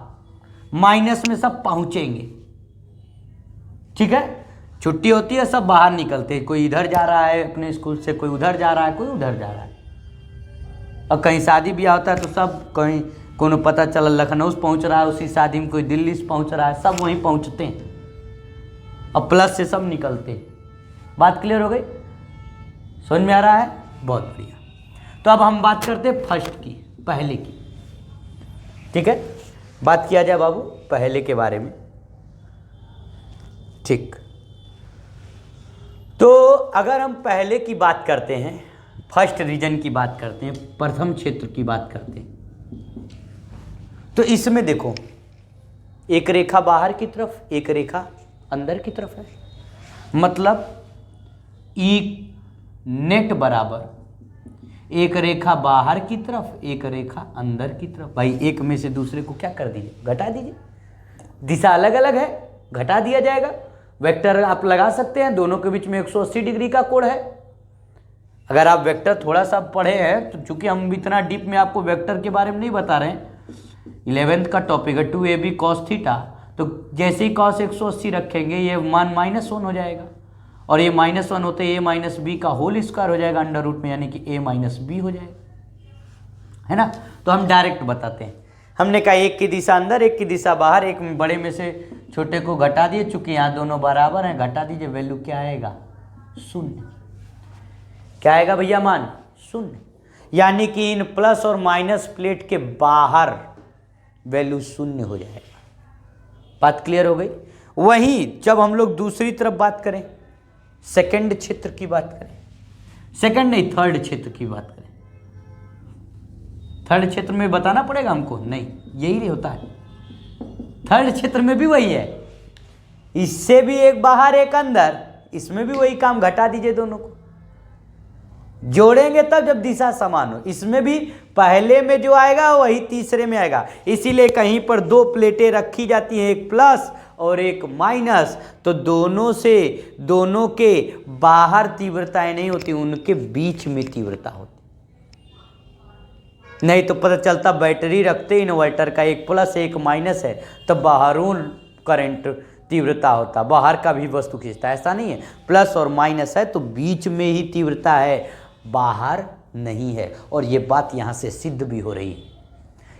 माइनस में सब पहुंचेंगे। ठीक है, छुट्टी होती है सब बाहर निकलते हैं, कोई इधर जा रहा है अपने स्कूल से, कोई उधर जा रहा है, कोई उधर जा रहा है। और कहीं शादी ब्याह होता है तो सब कहीं कोनो पता चला लखनऊ से पहुंच रहा है, उसी शादी में कोई दिल्ली से पहुंच रहा है, सब वहीं पहुंचते हैं और प्लस से सब निकलते हैं। बात क्लियर हो गई? समझ में आ रहा है? बहुत बढ़िया। तो अब हम बात करते हैं फर्स्ट की, पहले की। ठीक है, बात किया जाए बाबू पहले के बारे में। ठीक, तो अगर हम पहले की बात करते हैं, फर्स्ट रीजन की बात करते हैं, प्रथम क्षेत्र की बात करते हैं, तो इसमें देखो एक रेखा बाहर की तरफ, एक रेखा अंदर की तरफ है। मतलब ई नेट बराबर एक रेखा बाहर की तरफ, एक रेखा अंदर की तरफ। भाई एक में से दूसरे को क्या कर दीजिए, घटा दीजिए। दिशा अलग अलग है, घटा दिया जाएगा। वेक्टर आप लगा सकते हैं, दोनों के बीच में 180 डिग्री का कोण है। अगर आप वेक्टर थोड़ा सा पढ़े हैं तो, चूंकि हम इतना डीप में आपको वेक्टर के बारे में नहीं बता रहे हैं, 11th का टॉपिक है 2ab cos थीटा, तो जैसे ही cos 180 रखेंगे ये मान -1 हो जाएगा, और ये -1 होते a माइनस बी का होल स्क्वायर हो जाएगा अंडर रूट में, यानी कि a माइनस बी हो जाएगा, है ना। तो हम डायरेक्ट बताते हैं। हमने कहा एक की दिशा अंदर, एक की दिशा बाहर, एक बड़े में से छोटे को घटा दिए, चूंकि यहाँ दोनों बराबर हैं, घटा दीजिए, वैल्यू क्या आएगा? 0। क्या आएगा भैया? मान 0। यानी कि इन प्लस और माइनस प्लेट के बाहर वैल्यू 0 हो जाएगा। बात क्लियर हो गई? वहीं जब हम लोग दूसरी तरफ बात करें, सेकंड क्षेत्र की बात करें, सेकंड नहीं थर्ड क्षेत्र की बात करें, थर्ड क्षेत्र में बताना पड़ेगा हमको? नहीं, यही होता है थर्ड क्षेत्र में भी वही है। इससे भी एक बाहर एक अंदर, इसमें भी वही काम, घटा दीजिए, दोनों को जोड़ेंगे तब जब दिशा समान हो। इसमें भी पहले में जो आएगा वही तीसरे में आएगा। इसीलिए कहीं पर दो प्लेटें रखी जाती हैं, एक प्लस और एक माइनस, तो दोनों के बाहर तीव्रताएं नहीं होती, उनके बीच में तीव्रता होती। नहीं तो पता चलता बैटरी रखते इन्वर्टर का, एक प्लस एक माइनस है, तब बाहरों करंट तीव्रता होता, बाहर का भी वस्तु खींचता। ऐसा नहीं है, प्लस और माइनस है तो बीच में ही तीव्रता है, बाहर नहीं है। और ये बात यहाँ से सिद्ध भी हो रही है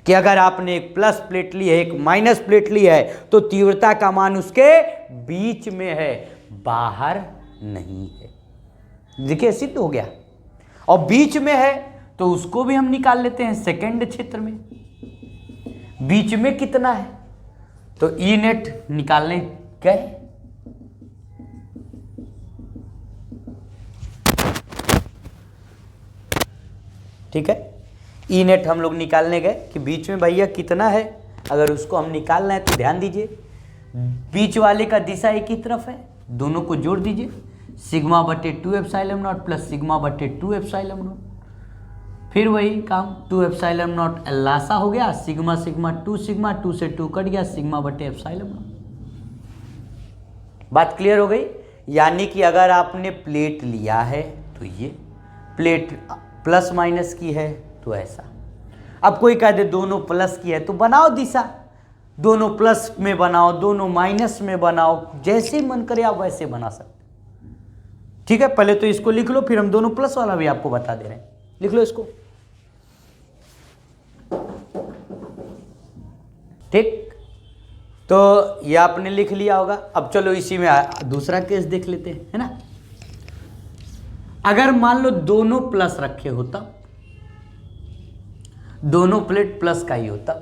कि अगर आपने एक प्लस प्लेट ली है, एक माइनस प्लेट ली है, तो तीव्रता का मान उसके बीच में है, बाहर नहीं है। देखिए सिद्ध हो गया। और बीच में है तो उसको भी हम निकाल लेते हैं सेकंड क्षेत्र में। बीच में कितना है तो ई नेट निकालने गए, ठीक है। ई नेट हम लोग निकालने गए कि बीच में भैया कितना है, अगर उसको हम निकालना है तो ध्यान दीजिए, बीच वाले का दिशा एक ही तरफ है, दोनों को जोड़ दीजिए, सिग्मा बटे 2 एप्सिलॉन नॉट प्लस सिग्मा बटे 2 एप्सिलॉन नॉट। फिर वही काम, 2 एप्सिलॉन नॉट एलासा हो गया, सिग्मा सिग्मा 2 सिग्मा, 2 से 2 कट गया, सिग्मा बटे एप्सिलॉन नॉट। बात क्लियर हो गई? यानी कि अगर आपने प्लेट लिया है तो ये प्लेट प्लस माइनस की है तो ऐसा। अब कोई कह दे दोनों प्लस की है तो बनाओ दिशा, दोनों प्लस में बनाओ, दोनों माइनस में बनाओ, जैसे मन करे आप वैसे बना सकते। ठीक है, पहले तो इसको लिख लो, फिर हम दोनों प्लस वाला भी आपको बता दे रहे हैं। लिख लो इसको, ठीक। तो ये आपने लिख लिया होगा। अब चलो इसी में दूसरा केस देख लेते हैं, है ना। अगर मान लो दोनों प्लस रखे होता, दोनों प्लेट प्लस का ही होता,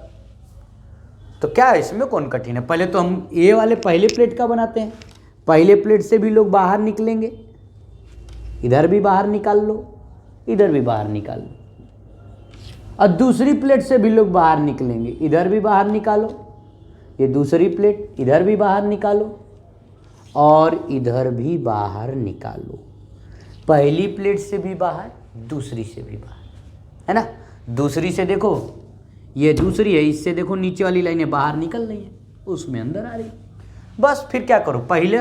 तो क्या इसमें कौन कठिन है। पहले तो हम ये वाले पहले प्लेट का बनाते हैं, पहले प्लेट से भी लोग बाहर निकलेंगे, इधर भी बाहर निकाल लो, इधर भी बाहर निकाल लो, और दूसरी प्लेट से भी लोग बाहर निकलेंगे, इधर भी बाहर निकालो, ये दूसरी प्लेट, इधर भी बाहर निकालो और इधर भी बाहर निकालो। पहली प्लेट से भी बाहर, दूसरी से भी बाहर, है ना। दूसरी से देखो, ये दूसरी है, इससे देखो नीचे वाली लाइनें बाहर निकल रही है, उसमें अंदर आ रही है। बस फिर क्या करो, पहले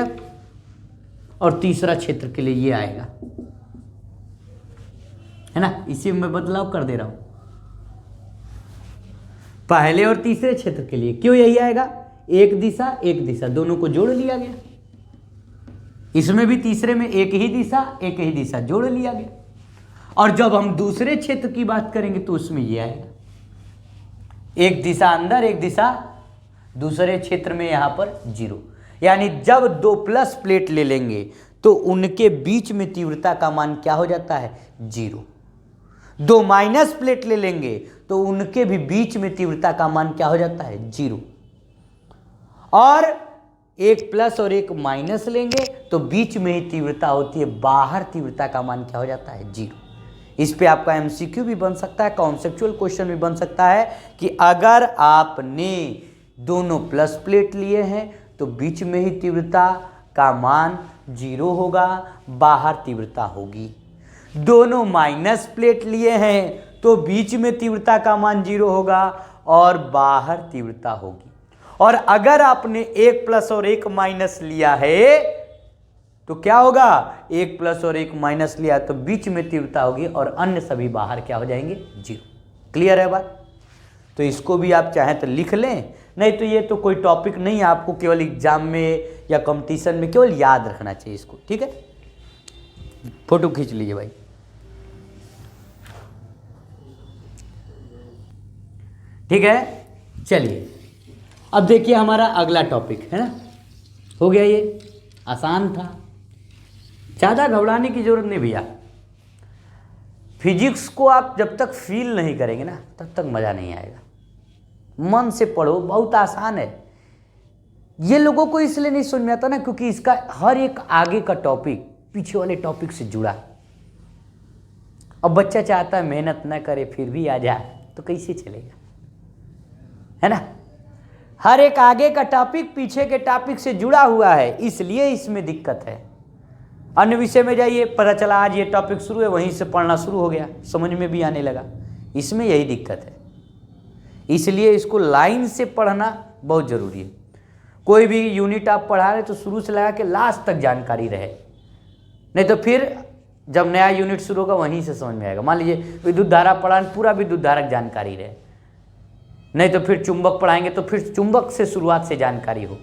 और तीसरा क्षेत्र के लिए ये आएगा, है ना। इसी में बदलाव कर दे रहा हूं। पहले और तीसरे क्षेत्र के लिए क्यों यही आएगा, एक दिशा दोनों को जोड़ लिया गया। इसमें भी तीसरे में एक ही दिशा जोड़ लिया गया। और जब हम दूसरे क्षेत्र की बात करेंगे तो उसमें ये आएगा, एक दिशा अंदर एक दिशा दूसरे क्षेत्र में, यहां पर 0। यानी जब दो प्लस प्लेट ले लेंगे तो उनके बीच में तीव्रता का मान क्या हो जाता है, 0। दो माइनस प्लेट ले लेंगे तो उनके भी बीच में तीव्रता का मान क्या हो जाता है, 0। और एक प्लस और एक माइनस लेंगे तो बीच में ही तीव्रता होती है, बाहर तीव्रता का मान क्या हो जाता है, 0। इस पे आपका एमसीक्यू भी बन सकता है, कॉन्सेप्चुअल क्वेश्चन भी बन सकता है कि अगर आपने दोनों प्लस प्लेट लिए हैं तो बीच में ही तीव्रता का मान 0 होगा, बाहर तीव्रता होगी। दोनों माइनस प्लेट लिए हैं तो बीच में तीव्रता का मान 0 होगा और बाहर तीव्रता होगी। और अगर आपने एक प्लस और एक माइनस लिया है तो क्या होगा, एक प्लस और एक माइनस लिया तो बीच में तीव्रता होगी और अन्य सभी बाहर क्या हो जाएंगे, 0। क्लियर है बात? तो इसको भी आप चाहें तो लिख लें, नहीं तो ये तो कोई टॉपिक नहीं है, आपको केवल एग्जाम में या कंपटीशन में केवल याद रखना चाहिए इसको। ठीक है, फोटो खींच लीजिए भाई। ठीक है, चलिए अब देखिए हमारा अगला टॉपिक है ना, हो गया, ये आसान था, ज़्यादा घबराने की जरूरत नहीं भैया। फिजिक्स को आप जब तक फील नहीं करेंगे ना तब तक मज़ा नहीं आएगा। मन से पढ़ो, बहुत आसान है। ये लोगों को इसलिए नहीं समझ में आता ना क्योंकि इसका हर एक आगे का टॉपिक पीछे वाले टॉपिक से जुड़ा। अब बच्चा चाहता है मेहनत ना करे फिर भी आ जाए तो कैसे चलेगा, है ना। हर एक आगे का टॉपिक पीछे के टॉपिक से जुड़ा हुआ है, इसलिए इसमें दिक्कत है। अन्य विषय में जाइए, पता चला आज ये टॉपिक शुरू है, वहीं से पढ़ना शुरू हो गया, समझ में भी आने लगा। इसमें यही दिक्कत है, इसलिए इसको लाइन से पढ़ना बहुत ज़रूरी है। कोई भी यूनिट आप पढ़ा रहे तो शुरू से लगा के लास्ट तक जानकारी रहे, नहीं तो फिर जब नया यूनिट शुरू होगा वहीं से समझ में आएगा। मान लीजिए विद्युत धारा पढ़ा, पूरा विद्युत धारा की जानकारी रहे, नहीं तो फिर चुंबक पढ़ाएंगे तो फिर चुंबक से शुरुआत से जानकारी हो,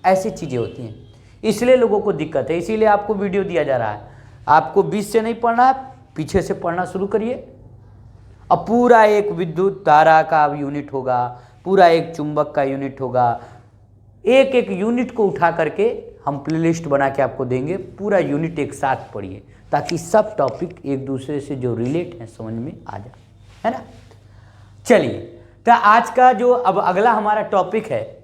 ऐसी चीज़ें होती हैं। इसलिए लोगों को दिक्कत है, इसीलिए आपको वीडियो दिया जा रहा है। आपको बीच से नहीं पढ़ना है, पीछे से पढ़ना शुरू करिए। अब पूरा एक विद्युत धारा का यूनिट होगा, पूरा एक चुंबक का यूनिट होगा, एक एक यूनिट को उठा करके हम प्लेलिस्ट बना के आपको देंगे। पूरा यूनिट एक साथ पढ़िए ताकि सब टॉपिक एक दूसरे से जो रिलेट हैं समझ में आ जाए, है ना। चलिए, तो आज का जो अब अगला हमारा टॉपिक है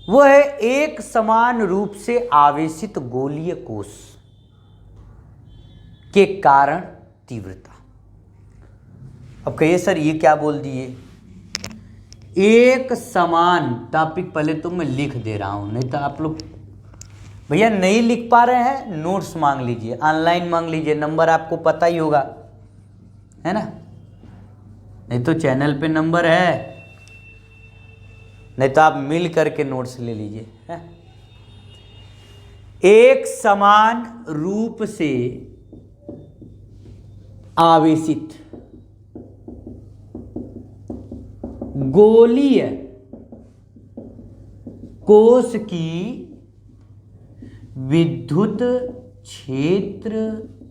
वो है एक समान रूप से आवेशित गोलीय कोश के कारण तीव्रता। अब कहिए सर ये क्या बोल दिए, एक समान टॉपिक पहले तो मैं लिख दे रहा हूं, नहीं तो आप लोग भैया नहीं लिख पा रहे हैं, नोट्स मांग लीजिए, ऑनलाइन मांग लीजिए, नंबर आपको पता ही होगा, है ना। नहीं तो चैनल पे नंबर है, नहीं तो आप मिल करके नोट्स ले लीजिए, है? एक समान रूप से आवेशित गोलीय कोश की विद्युत क्षेत्र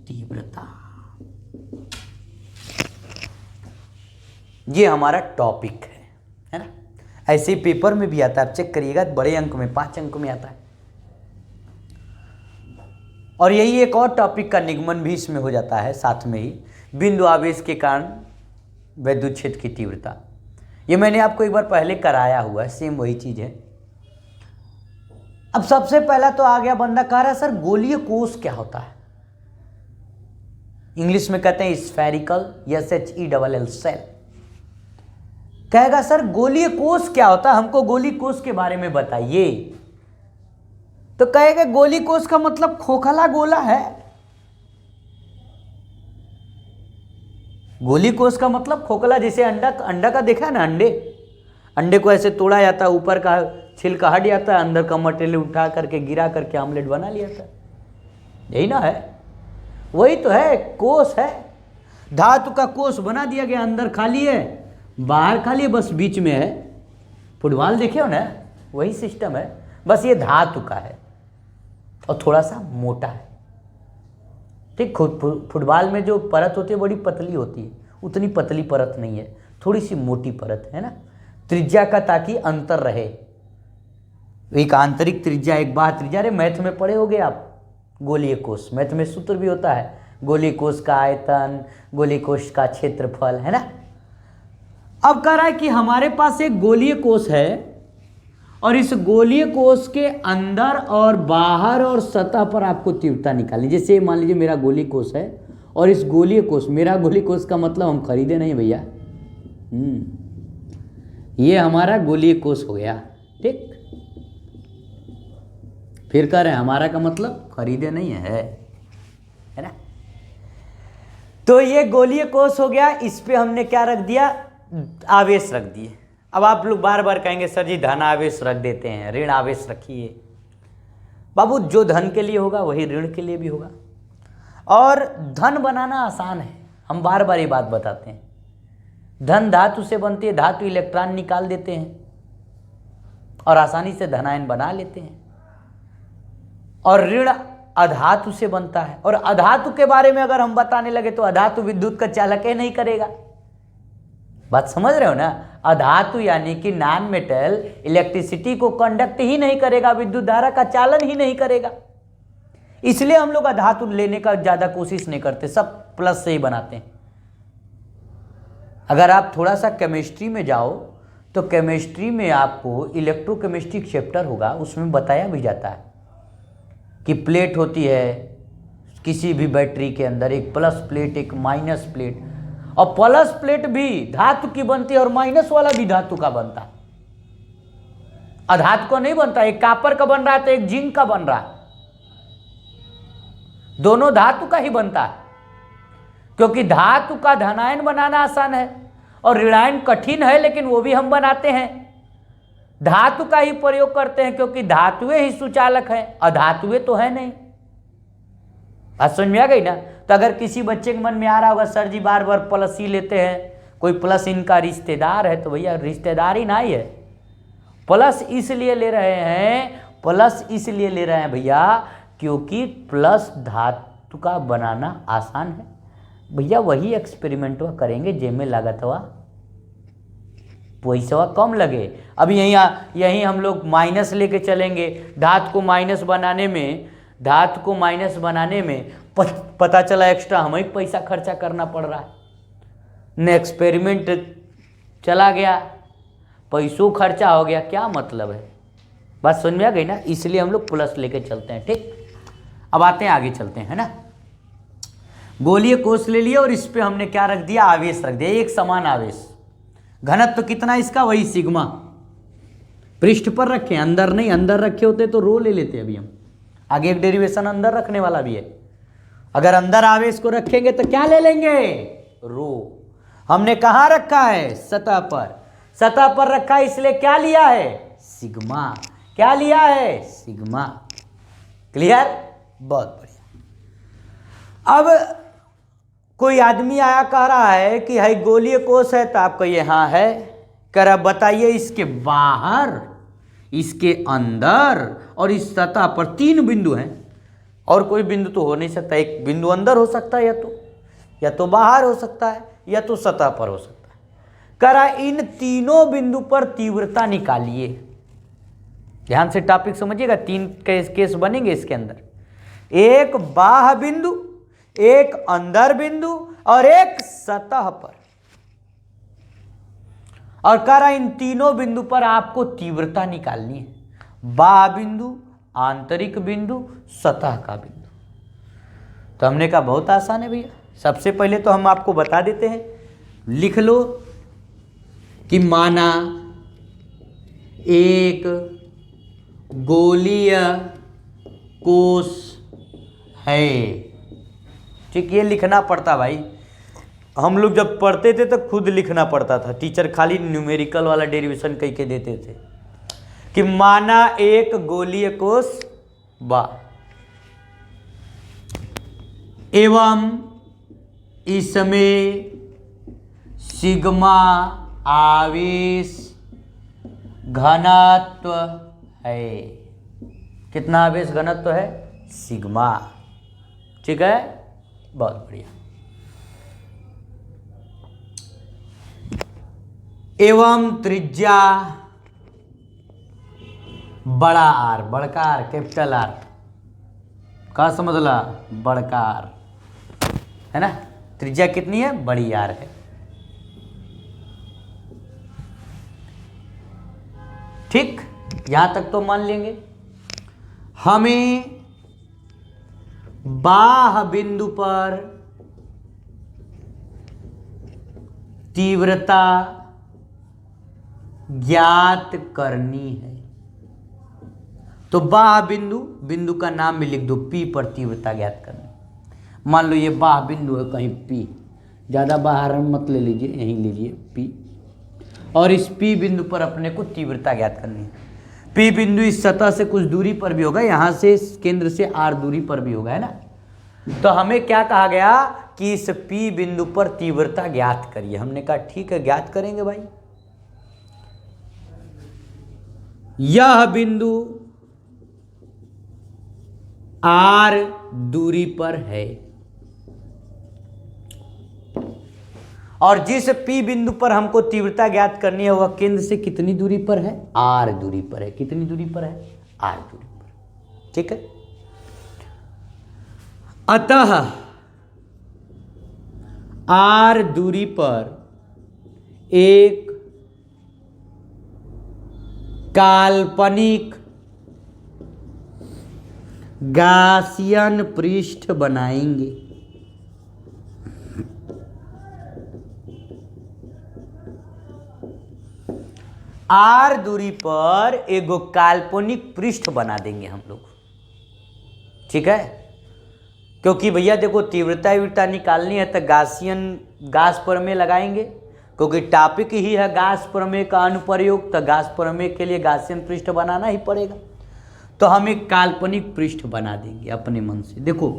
तीव्रता, ये हमारा टॉपिक है ना। ऐसे ही पेपर में भी आता है, आप चेक करिएगा, बड़े अंक में 5 अंक में आता है। और यही एक और टॉपिक का निगमन भी इसमें हो जाता है साथ में ही, बिंदु आवेश के कारण विद्युत क्षेत्र की तीव्रता। ये मैंने आपको एक बार पहले कराया हुआ है, सेम वही चीज है। अब सबसे पहला तो आ गया बंदा कह रहा है सर गोलीय कोश क्या होता है, इंग्लिश में कहते हैं स्फेरिकल, SHELL सेल। कहेगा सर गोलीय कोश क्या होता है, हमको गोलीय कोश के बारे में बताइए। तो कहेगा गोलीय कोश का मतलब खोखला गोला है। गोलीय कोश का मतलब खोखला, जैसे अंडा का देखा है ना, अंडे को ऐसे तोड़ा जाता है, ऊपर का छिलका हट जाता है, अंदर का मटेरियल उठा करके गिरा करके आमलेट बना लिया था, यही ना है, वही तो है, कोश है। धातु का कोश बना दिया गया, अंदर खाली है, बाहर खाली बस बीच में है। फुटबॉल देखे हो ना, वही सिस्टम है, बस ये धातु का है और थोड़ा सा मोटा है। ठीक, फुटबॉल में जो परत होती है बड़ी पतली होती है, उतनी पतली परत नहीं है, थोड़ी सी मोटी परत है ना, त्रिज्या का, ताकि अंतर रहे। एक आंतरिक त्रिज्या, एक बाह्य त्रिज्या। अरे मैथ में पढ़े होगे आप, गोलीय कोश, मैथ में सूत्र भी होता है, गोलीय कोश का आयतन, गोलीय कोश का क्षेत्रफल, है ना। अब कह रहा है कि हमारे पास एक गोलीय कोश है और इस गोलीय कोश के अंदर और बाहर और सतह पर आपको तीव्रता निकालनी। जैसे मान लीजिए मेरा गोलीय कोश है और इस गोलीय कोश, मेरा गोलीय कोश का मतलब हम खरीदे नहीं भैया, ये हमारा गोलीय कोश हो गया। ठीक, फिर कह रहे हैं हमारा का मतलब खरीदे नहीं है ना। तो ये गोलीय कोश हो गया, इस पे हमने क्या रख दिया, आवेश रख दिए। अब आप लोग बार बार कहेंगे सर जी धन आवेश रख देते हैं, ऋण आवेश रखिए। बाबू जो धन के लिए होगा वही ऋण के लिए भी होगा। और धन बनाना आसान है, हम बार बार ये बात बताते हैं। धन धातु से बनती है, धातु इलेक्ट्रॉन निकाल देते हैं और आसानी से धनायन बना लेते हैं। और ऋण अधातु से बनता है, और अधातु के बारे में अगर हम बताने लगे तो अधातु विद्युत का चालक ही नहीं करेगा। बात समझ रहे हो ना। अधातु यानी कि नॉन मेटल इलेक्ट्रिसिटी को कंडक्ट ही नहीं करेगा, विद्युत धारा का चालन ही नहीं करेगा। इसलिए हम लोग अधातु लेने का ज्यादा कोशिश नहीं करते, सब प्लस से ही बनाते हैं। अगर आप थोड़ा सा केमिस्ट्री में जाओ तो केमिस्ट्री में आपको इलेक्ट्रोकेमिस्ट्री चैप्टर होगा, उसमें बताया भी जाता है कि प्लेट होती है किसी भी बैटरी के अंदर, एक प्लस प्लेट एक माइनस प्लेट, और प्लस प्लेट भी धातु की बनती है और माइनस वाला भी धातु का बनता है। अधातु का नहीं बनता, एक कॉपर का बन रहा है तो एक जिंक का बन रहा है, दोनों धातु का ही बनता है। क्योंकि धातु का धनायन बनाना आसान है और ऋणायन कठिन है, लेकिन वो भी हम बनाते हैं। धातु का ही प्रयोग करते हैं क्योंकि धातुएं ही सुचालक हैं, अधातुएं तो है नहीं। बात समझ में आ गई ना। तो अगर किसी बच्चे के मन में आ रहा होगा सर जी बार बार प्लस ही लेते हैं, कोई प्लस इनका रिश्तेदार है, तो भैया रिश्तेदार ही नहीं है। प्लस इसलिए ले रहे हैं, प्लस इसलिए ले रहे हैं भैया क्योंकि प्लस धातु का बनाना आसान है। भैया वही एक्सपेरिमेंट करेंगे जिसमें लागत हुआ पैसा कम लगे। अब यहीं हम लोग माइनस लेके चलेंगे, धातु को माइनस बनाने में पता चला एक्स्ट्रा हमें पैसा खर्चा करना पड़ रहा है। न एक्सपेरिमेंट चला गया, पैसों खर्चा हो गया, क्या मतलब है। बात समझ में आ गई ना। इसलिए हम लोग प्लस लेके चलते हैं। ठीक, अब आते हैं आगे चलते हैं ना। गोलीय कोश ले लिया और इस पे हमने क्या रख दिया, आवेश रख दिया, एक समान आवेश। घनत्व तो कितना इसका, वही सिग्मा। पृष्ठ पर रखें, अंदर नहीं, अंदर रखे होते तो रो ले लेते। अभी हम आगे एक डेरिवेशन अंदर रखने वाला भी है। अगर अंदर आवेश को रखेंगे तो क्या ले लेंगे, रो। हमने कहाँ रखा है, सतह पर। सतह पर रखा है इसलिए क्या लिया है, सिग्मा। क्या लिया है, सिग्मा। क्लियर, बहुत बढ़िया। अब कोई आदमी आया कह रहा है कि है गोलीय कोश है, तो आप कहिए हाँ है। कह रहा बताइए इसके बाहर, इसके अंदर और इस सतह पर 3 बिंदु हैं, और कोई बिंदु तो हो नहीं सकता। एक बिंदु अंदर हो सकता है, या तो बाहर हो सकता है, या तो सतह पर हो सकता है। कह रहा इन तीनों बिंदु पर तीव्रता निकालिए। ध्यान से टॉपिक समझिएगा, 3 केस बनेंगे इसके अंदर। एक बाह्य बिंदु, एक अंदर बिंदु और एक सतह पर। और कह रहा इन तीनों बिंदु पर आपको तीव्रता निकालनी है। बाह्य बिंदु, आंतरिक बिंदु, सतह का बिंदु। तो हमने कहा बहुत आसान है भैया। सबसे पहले तो हम आपको बता देते हैं, लिख लो कि माना एक गोलीय कोश है। ठीक, ये लिखना पड़ता भाई। हम लोग जब पढ़ते थे तो खुद लिखना पड़ता था, टीचर खाली न्यूमेरिकल वाला डेरिवेशन कह के देते थे कि माना एक गोलीय कोश बा एवं इसमें सिग्मा आवेश घनत्व है। कितना आवेश घनत्व है? सिग्मा। ठीक है, बहुत बढ़िया। एवं त्रिज्या बड़ा आर, बड़का आर, कैपिटल आर का समझला, बड़का आर है ना। त्रिज्या कितनी है? बड़ी आर है। ठीक, यहां तक तो मान लेंगे। हमें बाह्य बिंदु पर तीव्रता ज्ञात करनी है। तो बाह्य बिंदु, बिंदु का नाम भी लिख दो, P पर तीव्रता ज्ञात करनी। मान लो ये बाह्य बिंदु है कहीं P, ज़्यादा बाहर मत ले लीजिए, यहीं लीजिए P, और इस P बिंदु पर अपने को तीव्रता ज्ञात करनी है। P बिंदु इस सतह से कुछ दूरी पर भी होगा, यहाँ से केंद्र से R दूरी पर भी होगा, है ना। तो हमें क्या कहा गया कि इस P बिंदु पर तीव्रता ज्ञात करिए। हमने कहा ठीक है, ज्ञात करेंगे भाई। यह बिंदु R दूरी पर है और जिस P बिंदु पर हमको तीव्रता ज्ञात करनी है वह केंद्र से कितनी दूरी पर है? R दूरी पर है। कितनी दूरी पर है? R दूरी पर। ठीक है, अतः R दूरी पर एक काल्पनिक गासियन पृष्ठ बनाएंगे। R दूरी पर एक काल्पनिक पृष्ठ बना देंगे हम लोग। ठीक है, क्योंकि भैया देखो तीव्रता निकालनी है तो गास प्रमेय लगाएंगे, क्योंकि टॉपिक ही है गास प्रमेय का अनुप्रयोग, तो गास प्रमेय के लिए गासियन पृष्ठ बनाना ही पड़ेगा। तो हम एक काल्पनिक पृष्ठ बना देंगे अपने मन से। देखो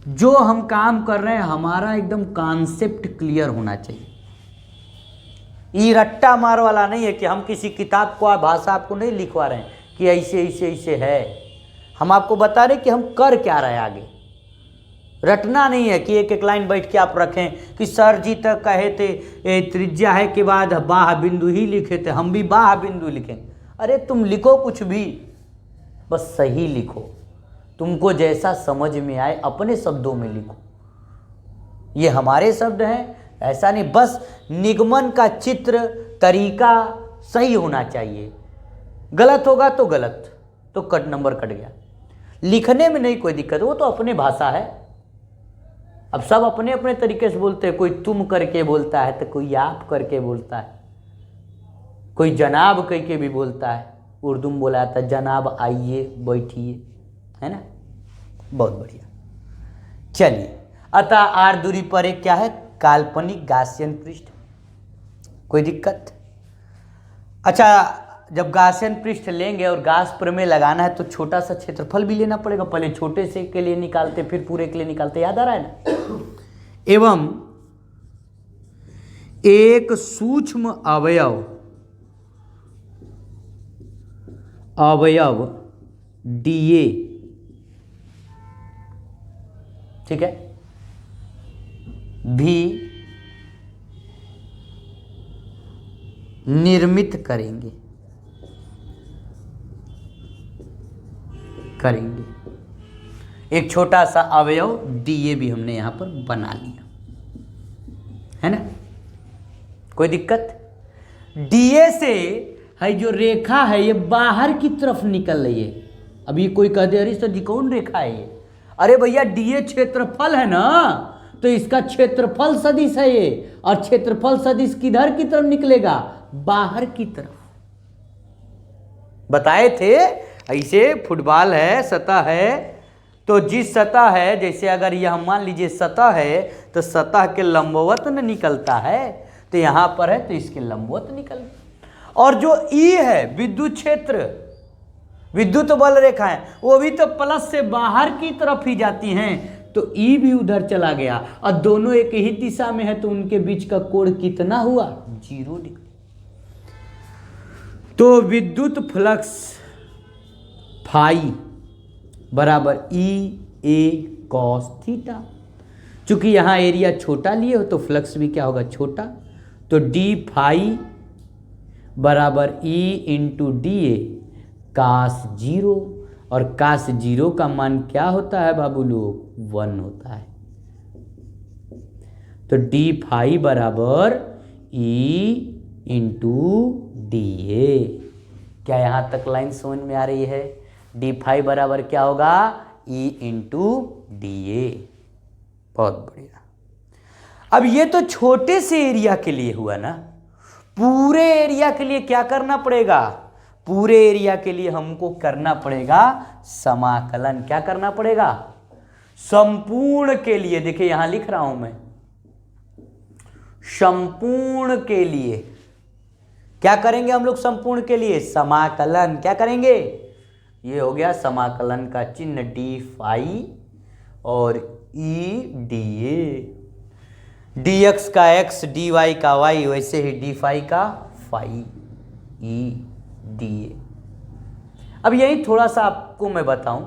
जो हम काम कर रहे हैं हमारा एकदम कॉन्सेप्ट क्लियर होना चाहिए। ये रट्टा मार वाला नहीं है कि हम किसी किताब को भाषा आपको नहीं लिखवा रहे हैं कि ऐसे ऐसे ऐसे है। हम आपको बता रहे कि हम कर क्या रहे हैं आगे। रटना नहीं है कि एक एक लाइन बैठ के आप रखें कि सर जी तक कहे थे त्रिज्या है के बाद बाह्य बिंदु ही लिखे थे, हम भी बाह्य बिंदु लिखें। अरे तुम लिखो कुछ भी, बस सही लिखो, तुमको जैसा समझ में आए अपने शब्दों में लिखो। ये हमारे शब्द हैं, ऐसा नहीं, बस निगमन का चित्र तरीका सही होना चाहिए। गलत होगा तो गलत, तो नंबर कट गया। लिखने में नहीं कोई दिक्कत, वो तो अपने भाषा है। अब सब अपने अपने तरीके से बोलते हैं, कोई तुम करके बोलता है तो कोई आप करके बोलता है, कोई जनाब कह के भी बोलता है। उर्दू में बोला था जनाब आइए बैठिए, है ना। बहुत बढ़िया। चलिए, अतः R दूरी पर एक क्या है? काल्पनिक गासियन पृष्ठ। कोई दिक्कत? अच्छा, जब गासियन पृष्ठ लेंगे और गास प्रमेय लगाना है तो छोटा सा क्षेत्रफल भी लेना पड़ेगा। पहले छोटे से के लिए निकालते फिर पूरे के लिए निकालते, याद आ रहा है ना। एवं एक सूक्ष्म अवयव DA, ठीक है, भी निर्मित करेंगे। एक छोटा सा अवयव DA भी हमने यहां पर बना लिया, है ना। कोई दिक्कत? DA से है जो रेखा है ये बाहर की तरफ निकल रही है। अब ये कोई कह दे अरे सर जी कौन रेखा है ये? अरे भैया DA क्षेत्रफल है ना, तो इसका क्षेत्रफल सदिश है ये, और क्षेत्रफल सदिश किधर की तरफ निकलेगा? बाहर की तरफ। बताए थे ऐसे फुटबॉल है, सतह है, तो जिस सतह है, जैसे अगर यह मान लीजिए सतह है तो सतह के लंबवत न निकलता है, तो यहां पर है तो इसके लंबवत निकल। और जो E है विद्युत क्षेत्र, विद्युत बल रेखा है, वो भी तो प्लस से बाहर की तरफ ही जाती हैं, तो ई भी उधर चला गया और दोनों एक ही दिशा में है, तो उनके बीच का कोण कितना हुआ? 0 डिग्री। तो विद्युत फ्लक्स फाई बराबर ई ए कॉस थीटा। चूंकि यहाँ एरिया छोटा लिए हो तो फ्लक्स भी क्या होगा? छोटा। तो डी फाई बराबर ई इंटू डी ए कास 0, और कास 0 का मान क्या होता है बाबू लोग? 1 होता है। तो डी फाई बराबर ई इंटू डी ए। क्या यहां तक लाइन समझ में आ रही है? डी फाई बराबर क्या होगा? ई इंटू डी ए। बहुत बढ़िया। अब ये तो छोटे से एरिया के लिए हुआ ना, पूरे एरिया के लिए क्या करना पड़ेगा? पूरे एरिया के लिए हमको करना पड़ेगा समाकलन। क्या करना पड़ेगा? संपूर्ण के लिए, देखिए यहां लिख रहा हूं मैं, संपूर्ण के लिए क्या करेंगे हम लोग? संपूर्ण के लिए समाकलन। क्या करेंगे? ये हो गया समाकलन का चिन्ह डी फाई और ई डी ए। डी एक्स का एक्स, डी वाई का वाई, वैसे ही डी फाई का फाई, ई डी ए। अब यही थोड़ा सा आपको मैं बताऊं,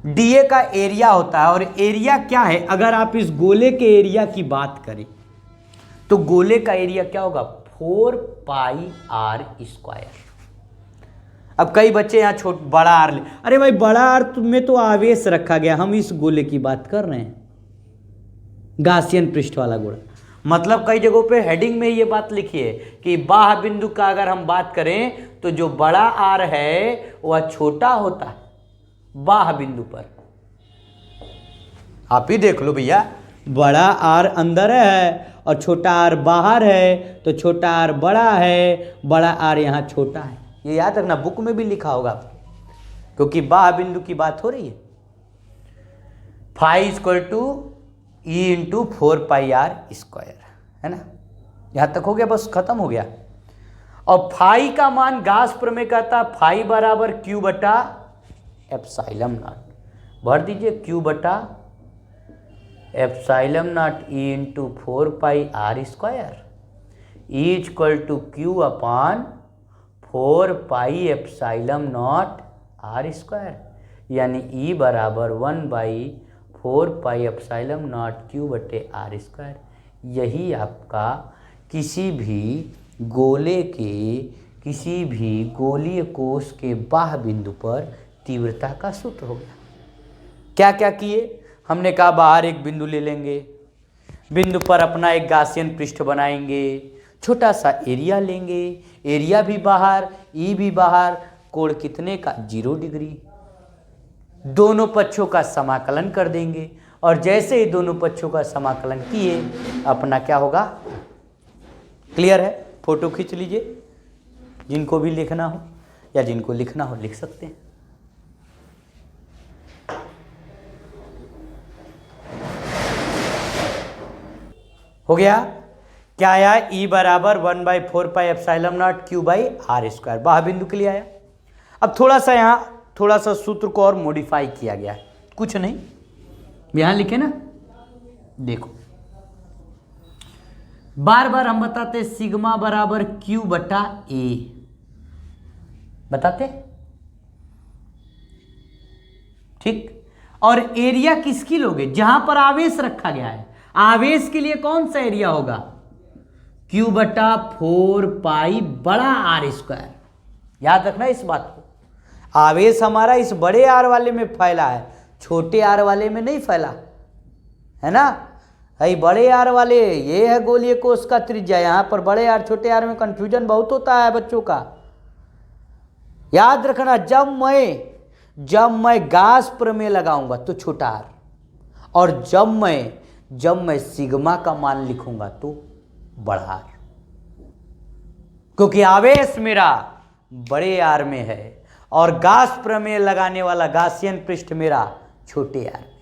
डी ए का एरिया होता है, और एरिया क्या है? अगर आप इस गोले के एरिया की बात करें तो गोले का एरिया क्या होगा? 4 पाई आर स्क्वायर। अब कई बच्चे यहाँ बड़ा आर ले, अरे भाई बड़ा आर में तो आवेश रखा गया, हम इस गोले की बात कर रहे हैं, गासियन पृष्ठ वाला गोला। मतलब कई जगहों पे हेडिंग में ये बात लिखी है कि बाह्य बिंदु का अगर हम बात करें तो जो बड़ा आर है वह छोटा होता है बाह्य बिंदु पर। आप ही देख लो भैया, बड़ा आर अंदर है और छोटा आर बाहर है, तो छोटा आर बड़ा है, बड़ा आर यहाँ छोटा है। ये याद रखना, बुक में भी लिखा होगा क्योंकि बाह्य बिंदु की बात हो रही है। Phi equal to E into 4 pi are square, है ना? यहां तक हो गया, बस खत्म हो गया। और फाई का मान गास प्रमेय कहता है फाई बराबर क्यू बटा एप्सिलॉन नॉट। भर दीजिए क्यू बटा epsilon naught E into 4 pi are square, E equal to Q upon 4 pi epsilon naught R square, यानी ई बराबर 1/4 पाई एप्सिलॉन नॉट क्यू बटे आर स्क्वायर। यही आपका किसी भी गोले के, किसी भी गोलीय कोश के बाह्य बिंदु पर तीव्रता का सूत्र हो गया। क्या क्या किए हमने? कहा बाहर एक बिंदु ले लेंगे, बिंदु पर अपना एक गासियन पृष्ठ बनाएंगे, छोटा सा एरिया लेंगे, एरिया भी बाहर, ई भी बाहर, कोण कितने का? 0 डिग्री। दोनों पक्षों का समाकलन कर देंगे, और जैसे ही दोनों पक्षों का समाकलन किए अपना क्या होगा? क्लियर है? फोटो खींच लीजिए, जिनको भी लिखना हो या जिनको लिखना हो लिख सकते हैं। हो गया? क्या आया? ई बराबर 1/4 pi epsilon naught Q by R square, बाह्य बिंदु के लिए आया। अब थोड़ा सा यहाँ थोड़ा सा सूत्र को और मॉडिफाई किया गया है, कुछ नहीं, यहां लिखे ना, देखो बार बार हम बताते सिग्मा बराबर क्यू बटा ए, बताते ठीक। और एरिया किसकी लोगे? जहां पर आवेश रखा गया है, आवेश के लिए कौन सा एरिया होगा? क्यू बटा 4 पाई बड़ा आर स्क्वायर। याद रखना इस बात को, आवेश हमारा इस बड़े आर वाले में फैला है, छोटे आर वाले में नहीं फैला है ना। है बड़े आर वाले, ये है गोलीय कोश का त्रिज्या। यहां पर बड़े आर छोटे आर में कंफ्यूजन बहुत होता है बच्चों का। याद रखना, जब मैं गास प्रमेय लगाऊंगा तो छोटा आर, और जब मैं सिग्मा का मान लिखूंगा तो बड़ा आर, क्योंकि आवेश मेरा बड़े आर में है और गास प्रमेय लगाने वाला गासियन पृष्ठ मेरा छोटे आर में।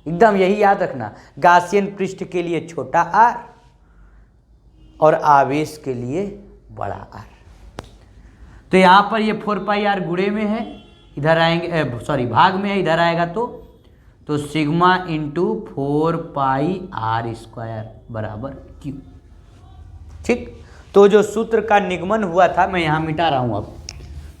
एकदम यही याद रखना, गासियन पृष्ठ के लिए छोटा आर और आवेश के लिए बड़ा आर। तो यहां पर ये 4 पाई आर गुणे में है, इधर आएंगे, सॉरी भाग में है, इधर आएगा तो तो सिग्मा इंटू 4πr² बराबर क्यू। ठीक, तो जो सूत्र का निगमन हुआ था, मैं यहाँ मिटा रहा हूँ अब,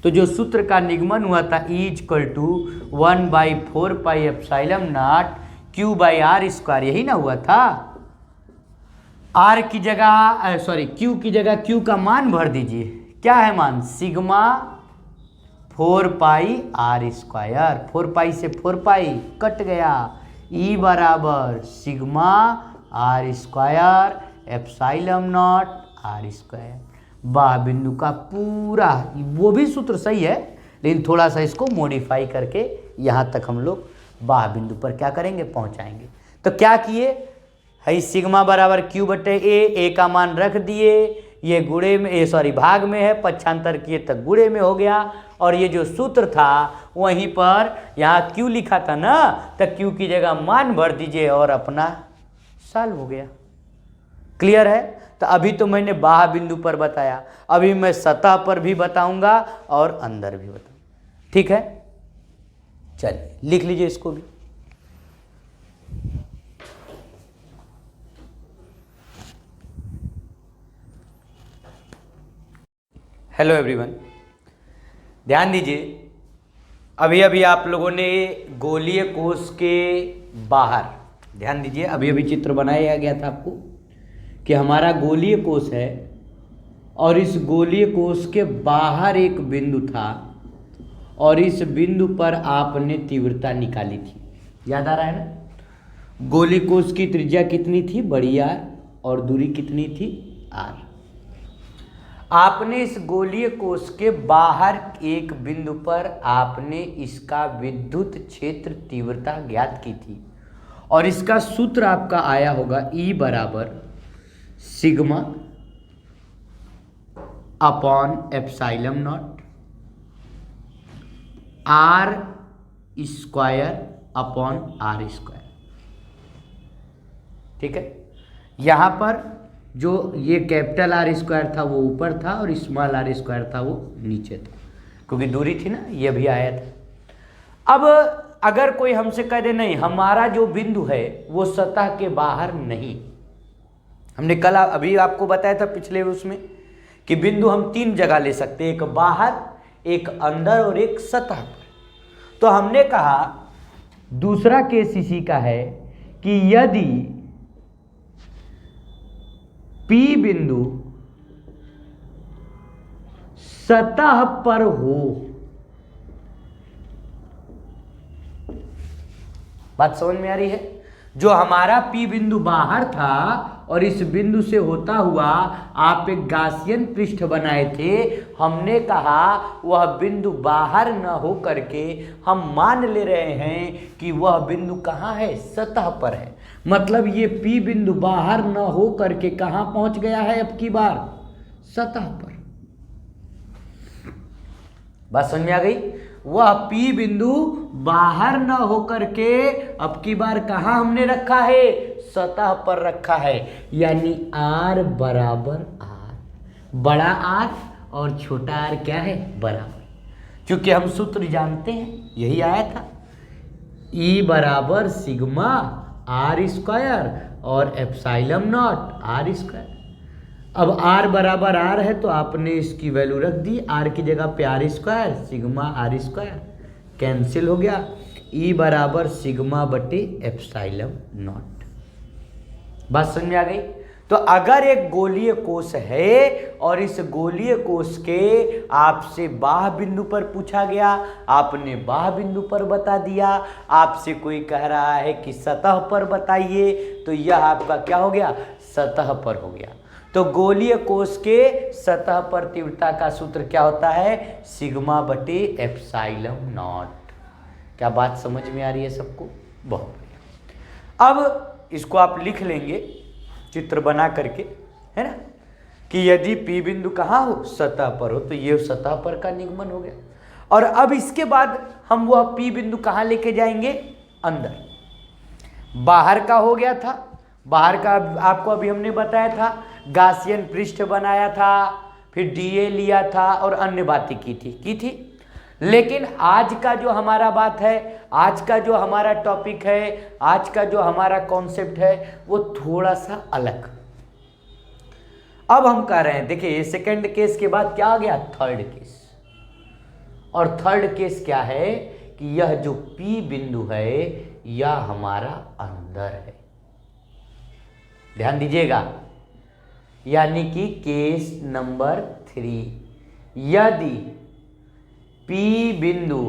तो जो सूत्र का निगमन हुआ था E=1/4πε0 Q/r², यही ना हुआ था। आर की जगह क्यू की जगह क्यू का मान भर दीजिए। क्या है मान? Sigma 4πr²। 4π से 4π कट गया। E बराबर सिग्मा r²ε0r²। बाह बिंदु का पूरा, वो भी सूत्र सही है, लेकिन थोड़ा सा इसको मॉडिफाई करके यहाँ तक हम लोग बाह बिंदु पर क्या करेंगे? पहुँचाएंगे। तो क्या किए? है सिग्मा बराबर Q/A का मान रख दिए, ये गुणे में भाग में है, पक्षांतर किए तक गुणे में हो गया। और ये जो सूत्र था वहीं पर यहाँ Q लिखा था ना, तो Q की जगह मान भर दीजिए और अपना सॉल्व हो गया। क्लियर है? तो अभी तो मैंने बाह बिंदु पर बताया, अभी मैं सतह पर भी बताऊंगा और अंदर भी बताऊंगा। ठीक है, चलिए लिख लीजिए इसको भी। हेलो एवरीवन, ध्यान दीजिए, अभी अभी आप लोगों ने गोलीय कोश के बाहर, ध्यान दीजिए, अभी अभी चित्र बनाया गया था आपको कि हमारा गोलीय कोश है और इस गोलीय कोश के बाहर एक बिंदु था और इस बिंदु पर आपने तीव्रता निकाली थी। याद आ रहा है ना? गोलीय कोश की त्रिज्या कितनी थी? बड़ी आर, और दूरी कितनी थी? आर। आपने इस गोलीय कोश के बाहर एक बिंदु पर आपने इसका विद्युत क्षेत्र तीव्रता ज्ञात की थी और इसका सूत्र आपका आया होगा E बराबर sigma upon ε0 r² upon r²। ठीक है, यहाँ पर जो ये कैपिटल R² था वो ऊपर था और स्मॉल r² था वो नीचे था, क्योंकि दूरी थी ना, ये भी आया था। अब अगर कोई हमसे कह दे नहीं, हमारा जो बिंदु है वो सतह के बाहर नहीं, हमने कल अभी आपको बताया था पिछले उसमें कि बिंदु हम 3 जगह ले सकते हैं, एक बाहर, एक अंदर और एक सतह पर। तो हमने कहा दूसरा केस इसी का है कि यदि P बिंदु सतह पर हो, बात समझ में आ रही है? जो हमारा P बिंदु बाहर था और इस बिंदु से होता हुआ आप एक गासियन पृष्ठ बनाए थे, हमने कहा वह बिंदु बाहर न हो करके हम मान ले रहे हैं कि वह बिंदु कहाँ है? सतह पर है। मतलब ये P बिंदु बाहर न हो करके कहाँ पहुंच गया है? अब की बार सतह पर। बात समझ में आ गई? वह P बिंदु बाहर न होकर के अब की बार कहाँ हमने रखा है? सतह पर रखा है। यानी R बराबर R, बड़ा R और छोटा r क्या है? बराबर। क्योंकि हम सूत्र जानते हैं, यही आया था, E बराबर सिग्मा r² और ε0 r²। अब r बराबर r है तो आपने इसकी वैल्यू रख दी, r की जगह पे r², सिग्मा r², कैंसिल हो गया। E बराबर सिग्मा बटे ε0। बात समझ में आ गई? तो अगर एक गोलीय कोश है और इस गोलीय कोश के आपसे बाह बिंदु पर पूछा गया, आपने बाह बिंदु पर बता दिया, आपसे कोई कह रहा है कि सतह पर बताइए, तो यह आपका क्या हो गया? सतह पर हो गया। तो गोलीय कोश के सतह पर तीव्रता का सूत्र क्या होता है? सिग्मा बटे ε0। क्या बात समझ में आ रही है सबको? बहुत बढ़िया। अब इसको आप लिख लेंगे चित्र बना करके, है ना, कि यदि P बिंदु कहाँ हो? सतह पर हो, तो ये सतह पर का निगमन हो गया। और अब इसके बाद हम वह P बिंदु कहाँ लेके जाएंगे? अंदर। बाहर का हो गया था, बाहर का आपको अभी हमने बताया था, गासियन पृष्ठ बनाया था, फिर DA लिया था और अन्य बातें की थी। लेकिन आज का जो हमारा बात है, आज का जो हमारा टॉपिक है, आज का जो हमारा कॉन्सेप्ट है वो थोड़ा सा अलग। अब हम कह रहे हैं, देखिए सेकंड केस के बाद क्या आ गया, थर्ड केस। और थर्ड केस क्या है कि यह जो P बिंदु है यह हमारा अंदर है। ध्यान दीजिएगा, यानी कि केस नंबर 3, यदि P बिंदु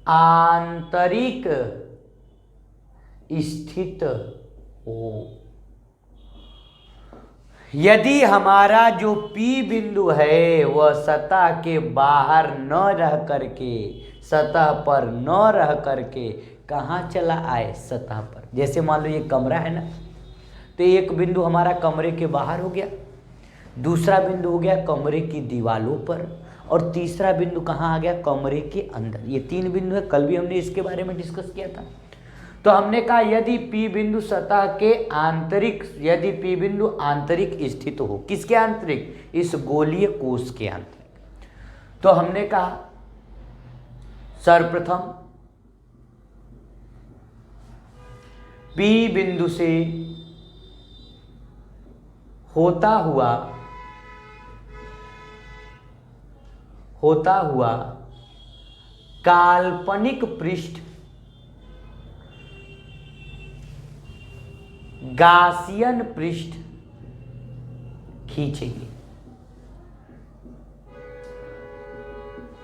आंतरिक स्थित हो, यदि हमारा जो P बिंदु है वह सतह के बाहर न रह करके, सतह पर न रह करके कहाँ चला आए, सतह पर। जैसे मान लो ये कमरा है ना, तो एक बिंदु हमारा कमरे के बाहर हो गया, दूसरा बिंदु हो गया कमरे की दीवारों पर, और तीसरा बिंदु कहाँ आ गया, कमरे के अंदर। ये 3 बिंदु है, कल भी हमने इसके बारे में डिस्कस किया था। तो हमने कहा यदि P बिंदु सतह के आंतरिक, यदि P बिंदु आंतरिक स्थित हो, किसके आंतरिक, इस गोलीय कोश के आंतरिक। तो हमने कहा सर्वप्रथम P बिंदु से होता हुआ काल्पनिक पृष्ठ गासियन पृष्ठ खींचेंगे।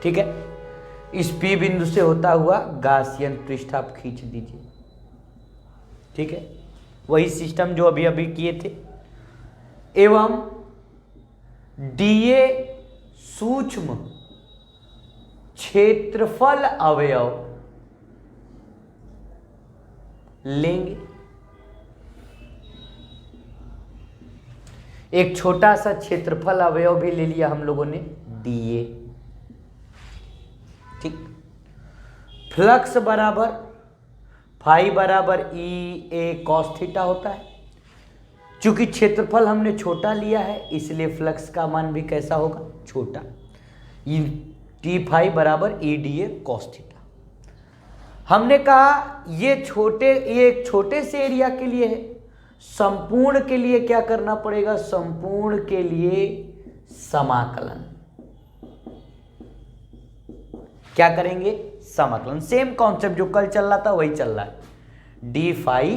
ठीक है, इस P बिंदु से होता हुआ गासियन पृष्ठ आप खींच दीजिए। ठीक है, वही सिस्टम जो अभी अभी किए थे। एवं DA सूक्ष्म क्षेत्रफल अवयव लेंगे। एक छोटा सा क्षेत्रफल अवयव भी ले लिया हम लोगों ने, DA। ठीक, फ्लक्स बराबर फाई बराबर EA cos थीटा होता है। चूंकि क्षेत्रफल हमने छोटा लिया है इसलिए फ्लक्स का मान भी कैसा होगा, छोटा। T फाई बराबर EDA cos थीटा। हमने कहा ये एक छोटे से एरिया के लिए है, संपूर्ण के लिए क्या करना पड़ेगा, संपूर्ण के लिए समाकलन। क्या करेंगे, समाकलन। सेम कॉन्सेप्ट जो कल चल रहा था वही चल रहा है, D phi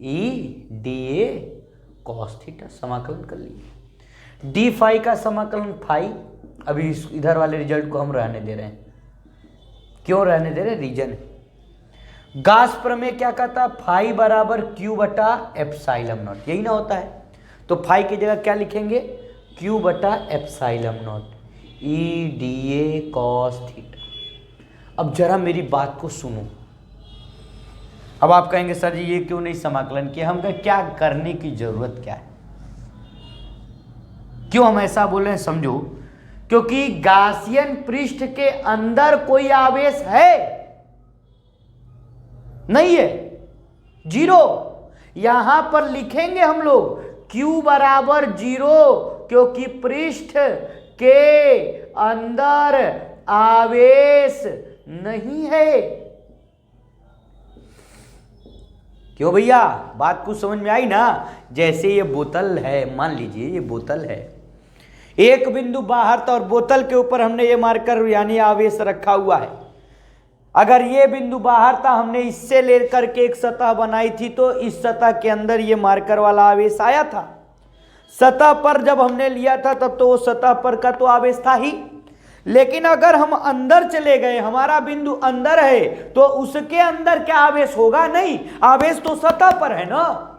EDA cos theta, समाकलन कर लिए। D फाई का समाकलन फाई, अभी इधर वाले रिजल्ट को हम रहने दे रहे हैं। क्यों रहने दे रहे, रीजन है। गास प्रमेय क्या कहता है, फाई बराबर Q बटा एप्सिलॉन नॉट, यही ना होता है। तो फाई की जगह क्या लिखेंगे, Q बटा epsilon not EDA cos theta. अब जरा मेरी बात को सुनो। अब आप कहेंगे सर जी ये क्यों नहीं समाकलन किया, हम कहें क्या करने की जरूरत क्या है, क्यों हम ऐसा बोल रहे हैं, समझो। क्योंकि गासियन पृष्ठ के अंदर कोई आवेश है नहीं है, 0। यहां पर लिखेंगे हम लोग Q बराबर 0, क्योंकि पृष्ठ के अंदर आवेश नहीं है। क्यों भैया, बात कुछ समझ में आई ना। जैसे ये बोतल है, मान लीजिए ये बोतल है, एक बिंदु बाहर था और बोतल के ऊपर हमने ये मार्कर यानी आवेश रखा हुआ है। अगर ये बिंदु बाहर था, हमने इससे लेकर के एक सतह बनाई थी, तो इस सतह के अंदर ये मार्कर वाला आवेश आया था। सतह पर जब हमने लिया था तब तो वो सतह पर का तो आवेश था ही, लेकिन अगर हम अंदर चले गए, हमारा बिंदु अंदर है, तो उसके अंदर क्या आवेश होगा, नहीं, आवेश तो सतह पर है ना।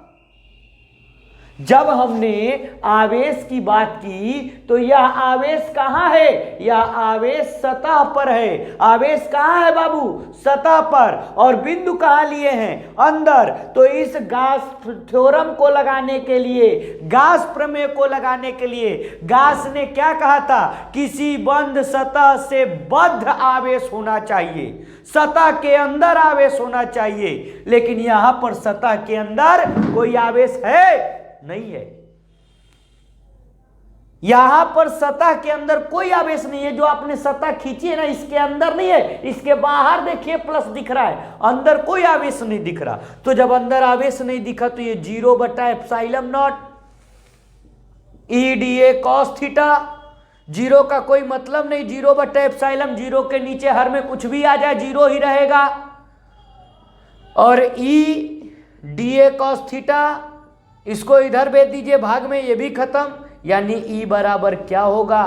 जब हमने आवेश की बात की तो यह आवेश कहां है, यह आवेश सतह पर है। आवेश कहां है बाबू, सतह पर, और बिंदु कहां लिए हैं, अंदर। तो इस गास थ्योरम को लगाने के लिए, गास प्रमेय को लगाने के लिए गास ने क्या कहा था, किसी बंद सतह से बद्ध आवेश होना चाहिए, सतह के अंदर आवेश होना चाहिए। लेकिन यहां पर सतह के अंदर कोई आवेश है नहीं है। यहां पर सतह के अंदर कोई आवेश नहीं है। जो आपने सतह खींची है ना, इसके अंदर नहीं है, इसके बाहर देखिए प्लस दिख रहा है, अंदर कोई आवेश नहीं दिख रहा। तो जब अंदर आवेश नहीं दिखा तो ये 0/ε0 EdA cos थीटा, जीरो का कोई मतलब नहीं, 0/ε, जीरो के नीचे हर में कुछ भी आ जाए जीरो ही रहेगा। और EdA cos थीटा, इसको इधर भेज दीजिए भाग में, ये भी खत्म। यानी E बराबर क्या होगा,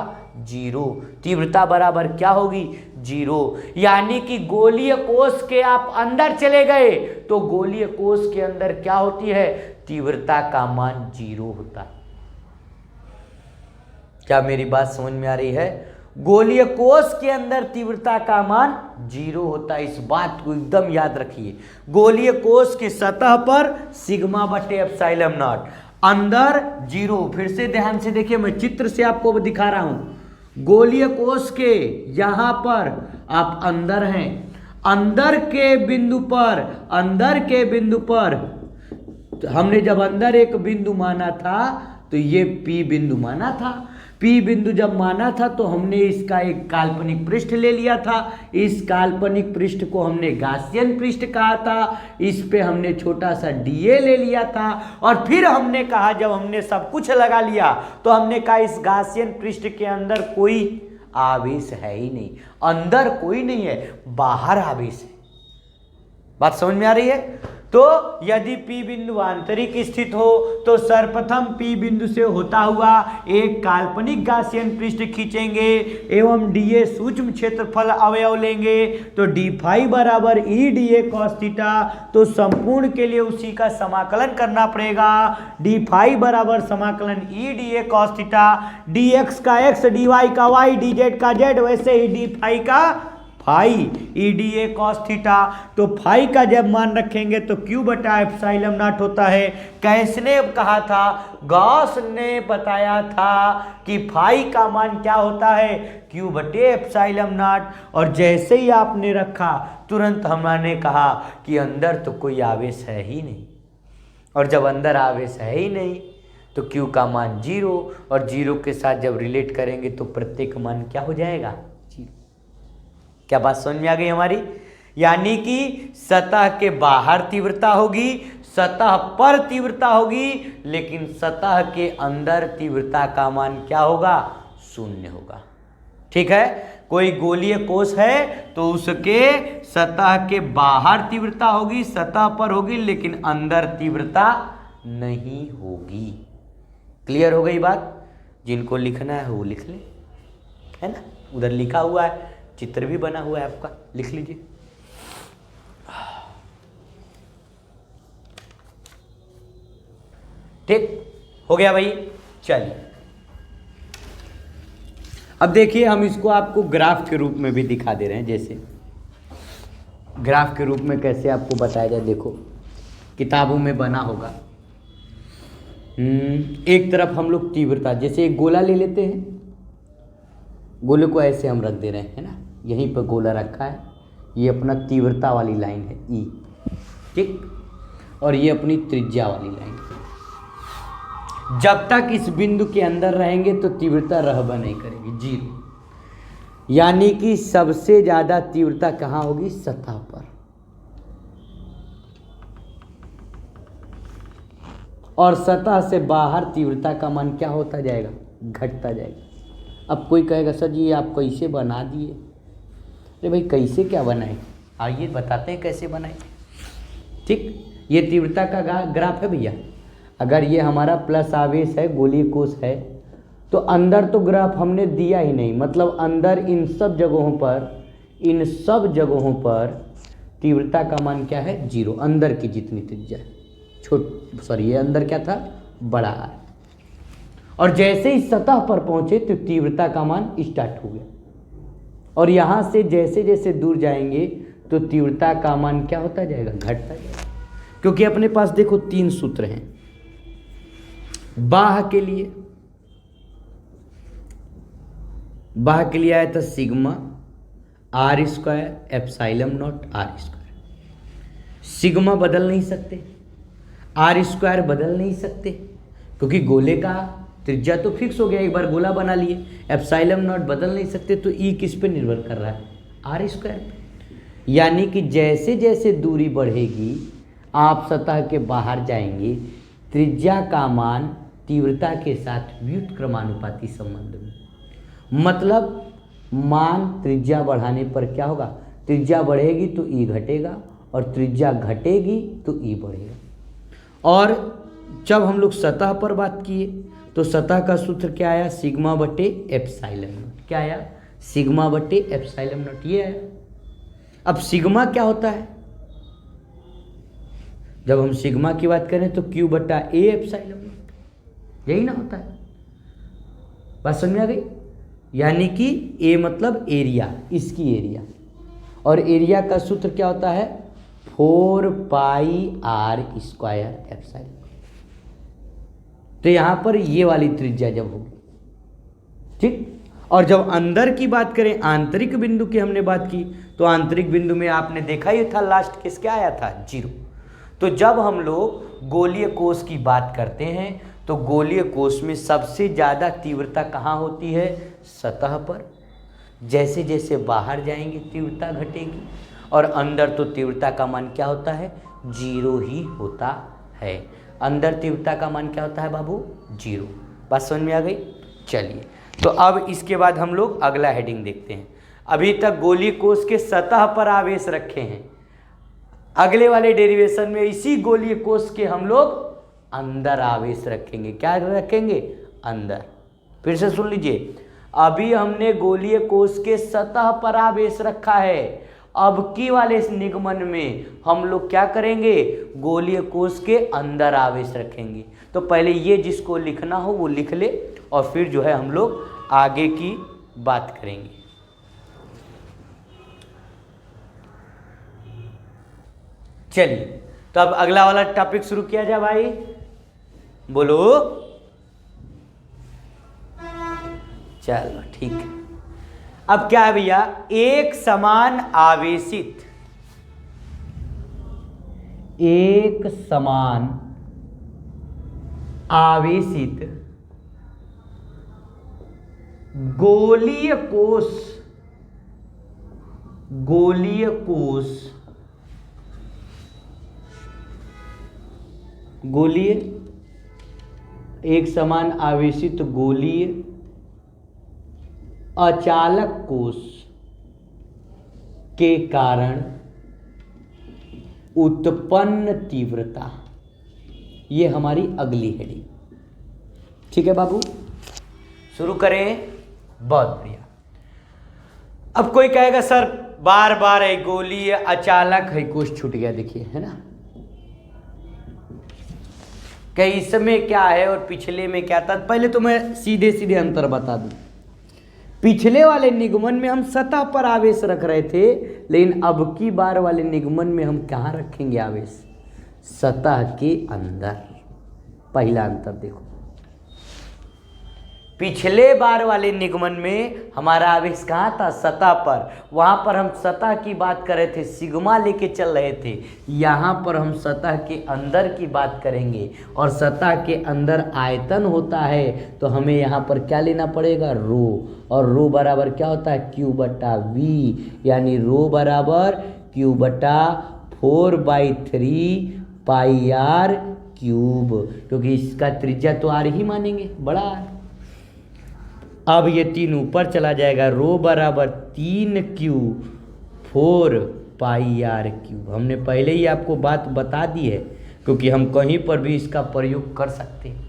0। तीव्रता बराबर क्या होगी, 0। यानी कि गोलीय कोष के आप अंदर चले गए तो गोलीय कोष के अंदर क्या होती है, तीव्रता का मान 0 होता है। क्या मेरी बात समझ में आ रही है? गोलीय कोष के अंदर तीव्रता का मान 0 होता है। इस बात को एकदम याद रखिए। गोलीय कोष की सतह पर σ/ε0, अंदर 0। फिर से ध्यान से देखिए, मैं चित्र से आपको दिखा रहा हूं। गोलीय कोष के यहां पर आप अंदर हैं, अंदर के बिंदु पर हमने जब अंदर एक बिंदु माना था तो ये P बिंदु माना था। P बिंदु जब माना था तो हमने इसका एक काल्पनिक पृष्ठ ले लिया था। इस काल्पनिक पृष्ठ को हमने गासियन पृष्ठ कहा था। इस पे हमने छोटा सा dA ले लिया था। और फिर हमने कहा, जब हमने सब कुछ लगा लिया तो हमने कहा इस गासियन पृष्ठ के अंदर कोई आवेश है ही नहीं, अंदर कोई नहीं है, बाहर आवेश है। बात समझ में आ रही है? तो यदि P बिंदु आंतरिक स्थित हो तो सर्वप्रथम P बिंदु से होता हुआ एक काल्पनिक गासियन पृष्ठ खींचेंगे एवं dA सूक्ष्म क्षेत्रफल अवयव लेंगे तो d बराबर EdA cos थीटा। तो संपूर्ण के लिए उसी का समाकलन करना पड़ेगा। d बराबर समाकलन EdA cos थीटा, dx का x, dy का y, dz का z, वैसे ही d का EdA cos थीटा। तो फाई का जब मान रखेंगे तो Q/ε0 होता है। किसने कहा था? गॉस ने बताया था कि फाई का मान क्या होता है, Q/ε0। और जैसे ही आपने रखा तुरंत हमने कहा कि अंदर तो कोई आवेश है ही नहीं, और जब अंदर आवेश है ही नहीं तो Q का मान 0, और 0 के साथ जब रिलेट करेंगे तो प्रत्येक मान क्या हो जाएगा, क्या बात समझ में आ गई हमारी? यानी कि सतह के बाहर तीव्रता होगी, सतह पर तीव्रता होगी, लेकिन सतह के अंदर तीव्रता का मान क्या होगा, 0 होगा। ठीक है? कोई गोलीय कोष है तो उसके सतह के बाहर तीव्रता होगी, सतह पर होगी, लेकिन अंदर तीव्रता नहीं होगी। क्लियर हो गई बात? जिनको लिखना है वो लिख ले, है ना? उधर लिखा हुआ है, चित्र भी बना हुआ है आपका, लिख लीजिए। ठीक हो गया भाई? चलिए अब देखिए, हम इसको आपको ग्राफ के रूप में भी दिखा दे रहे हैं। जैसे ग्राफ के रूप में कैसे आपको बताया जाए, देखो किताबों में बना होगा। एक तरफ हम लोग तीव्रता, जैसे एक गोला ले लेते हैं, गोले को ऐसे हम रख दे रहे हैं, है ना? यहीं पर गोला रखा है, ये अपना तीव्रता वाली लाइन है E, ठीक, और ये अपनी त्रिज्या वाली लाइन है। जब तक इस बिंदु के अंदर रहेंगे तो तीव्रता रहबा नहीं करेगी, 0। यानी कि सबसे ज्यादा तीव्रता कहाँ होगी, सतह पर। और सतह से बाहर तीव्रता का मान क्या होता जाएगा, घटता जाएगा। अब कोई कहेगा सर जी आप कैसे बना दिए? अरे भाई कैसे क्या बनाए, आइए बताते हैं कैसे बनाए। ठीक, ये तीव्रता का ग्राफ है भैया। अगर ये हमारा प्लस आवेश है, गोलीय कोष है, तो अंदर तो ग्राफ हमने दिया ही नहीं, मतलब अंदर इन सब जगहों पर तीव्रता का मान क्या है, 0। अंदर की जितनी त्रिज्या है, ये अंदर क्या था, बड़ा है। और जैसे ही सतह पर पहुंचे तो तीव्रता का मान स्टार्ट हो गया, और यहाँ से जैसे जैसे दूर जाएंगे तो तीव्रता का मान क्या होता जाएगा, घटता जाएगा। क्योंकि अपने पास देखो 3 सूत्र हैं। बाह के लिए आया था सिग्मा r² ε0 r²। सिग्मा बदल नहीं सकते, r² बदल नहीं सकते, क्योंकि गोले का त्रिज्या तो फिक्स हो गया, एक बार गोला बना लिए, एप्सिलॉन नॉट बदल नहीं सकते, तो ई किस पे निर्भर कर रहा है, आर स्क्वायर पे। यानी कि जैसे जैसे दूरी बढ़ेगी आप सतह के बाहर जाएंगे, त्रिज्या का मान तीव्रता के साथ व्युत्क्रमानुपाती संबंध में। मतलब मान त्रिज्या बढ़ाने पर क्या होगा, त्रिज्या बढ़ेगी तो ई घटेगा और त्रिज्या घटेगी तो ई बढ़ेगा। और जब हम लोग सतह पर बात किए तो सतह का सूत्र क्या आया, सिग्मा बटे एप्सिलॉन नॉट। क्या आया, सिग्मा बटे एप्सिलॉन नॉट, ये आया। अब सिग्मा क्या होता है, जब हम सिग्मा की बात करें तो क्यू बटा ए एप्सिलॉन नॉट, यही ना होता है। बात समझ में आ गई। यानी कि ए मतलब एरिया, इसकी एरिया, और एरिया का सूत्र क्या होता है, 4 पाई आर स्क्वायर एप्सिलॉन। तो यहां पर ये वाली त्रिज्या जब होगी, ठीक। और जब अंदर की बात करें, आंतरिक बिंदु की हमने बात की, तो आंतरिक बिंदु में आपने देखा ही था लास्ट केस क्या आया था, 0। तो जब हम लोग गोलीय कोष की बात करते हैं तो गोलीय कोष में सबसे ज़्यादा तीव्रता कहाँ होती है, सतह पर। जैसे जैसे बाहर जाएंगे तीव्रता घटेगी, और अंदर तो तीव्रता का मान क्या होता है, 0 ही होता है। अंदर तीव्रता का मान क्या होता है बाबू, 0। बात समझ में आ गई। चलिए, तो अब इसके बाद हम लोग अगला हेडिंग देखते हैं। अभी तक गोलीय कोष के सतह पर आवेश रखे हैं, अगले वाले डेरिवेशन में इसी गोलीय कोष के हम लोग अंदर आवेश रखेंगे। क्या रखेंगे, अंदर। फिर से सुन लीजिए, अभी हमने गोलीय कोष के सतह पर आवेश रखा है, अब की वाले इस निगमन में हम लोग क्या करेंगे, गोलीय कोष के अंदर आवेश रखेंगे। तो पहले ये जिसको लिखना हो वो लिख ले, और फिर जो है हम लोग आगे की बात करेंगे। चलिए, तो अब अगला वाला टॉपिक शुरू किया जाए भाई, बोलो। चलो ठीक है। अब क्या है भैया, एक समान आवेशित गोलीय एक समान आवेशित गोलीय अचालक कोष के कारण उत्पन्न तीव्रता, ये हमारी अगली हेडिंग। ठीक है बाबू, शुरू करें। बहुत बढ़िया। अब कोई कहेगा सर बार बार है गोलीय अचालक है, कोष छूट गया, देखिए है ना, कि इसमें क्या है और पिछले में क्या था। पहले तो मैं सीधे सीधे अंतर बता दूं। पिछले वाले निगमन में हम सतह पर आवेश रख रहे थे, लेकिन अब की बार वाले निगमन में हम कहाँ रखेंगे आवेश, सतह के अंदर। पहला अंतर देखो, पिछले बार वाले निगमन में हमारा आवेश कहाँ था, सतह पर। वहाँ पर हम सतह की बात कर रहे थे, सिग्मा लेके चल रहे थे। यहाँ पर हम सतह के अंदर की बात करेंगे, और सतह के अंदर आयतन होता है, तो हमें यहाँ पर क्या लेना पड़ेगा, रो। और रो बराबर क्या होता है, क्यू बटा वी, यानी रो बराबर क्यू बटा 4/3 पाई आर क्यूब, क्योंकि इसका त्रिज्या तो आर ही मानेंगे, बड़ा आर। अब ये 3 ऊपर चला जाएगा, रो बराबर 3Q 4 पाई आर क्यूब। हमने पहले ही आपको बात बता दी है, क्योंकि हम कहीं पर भी इसका प्रयोग कर सकते हैं।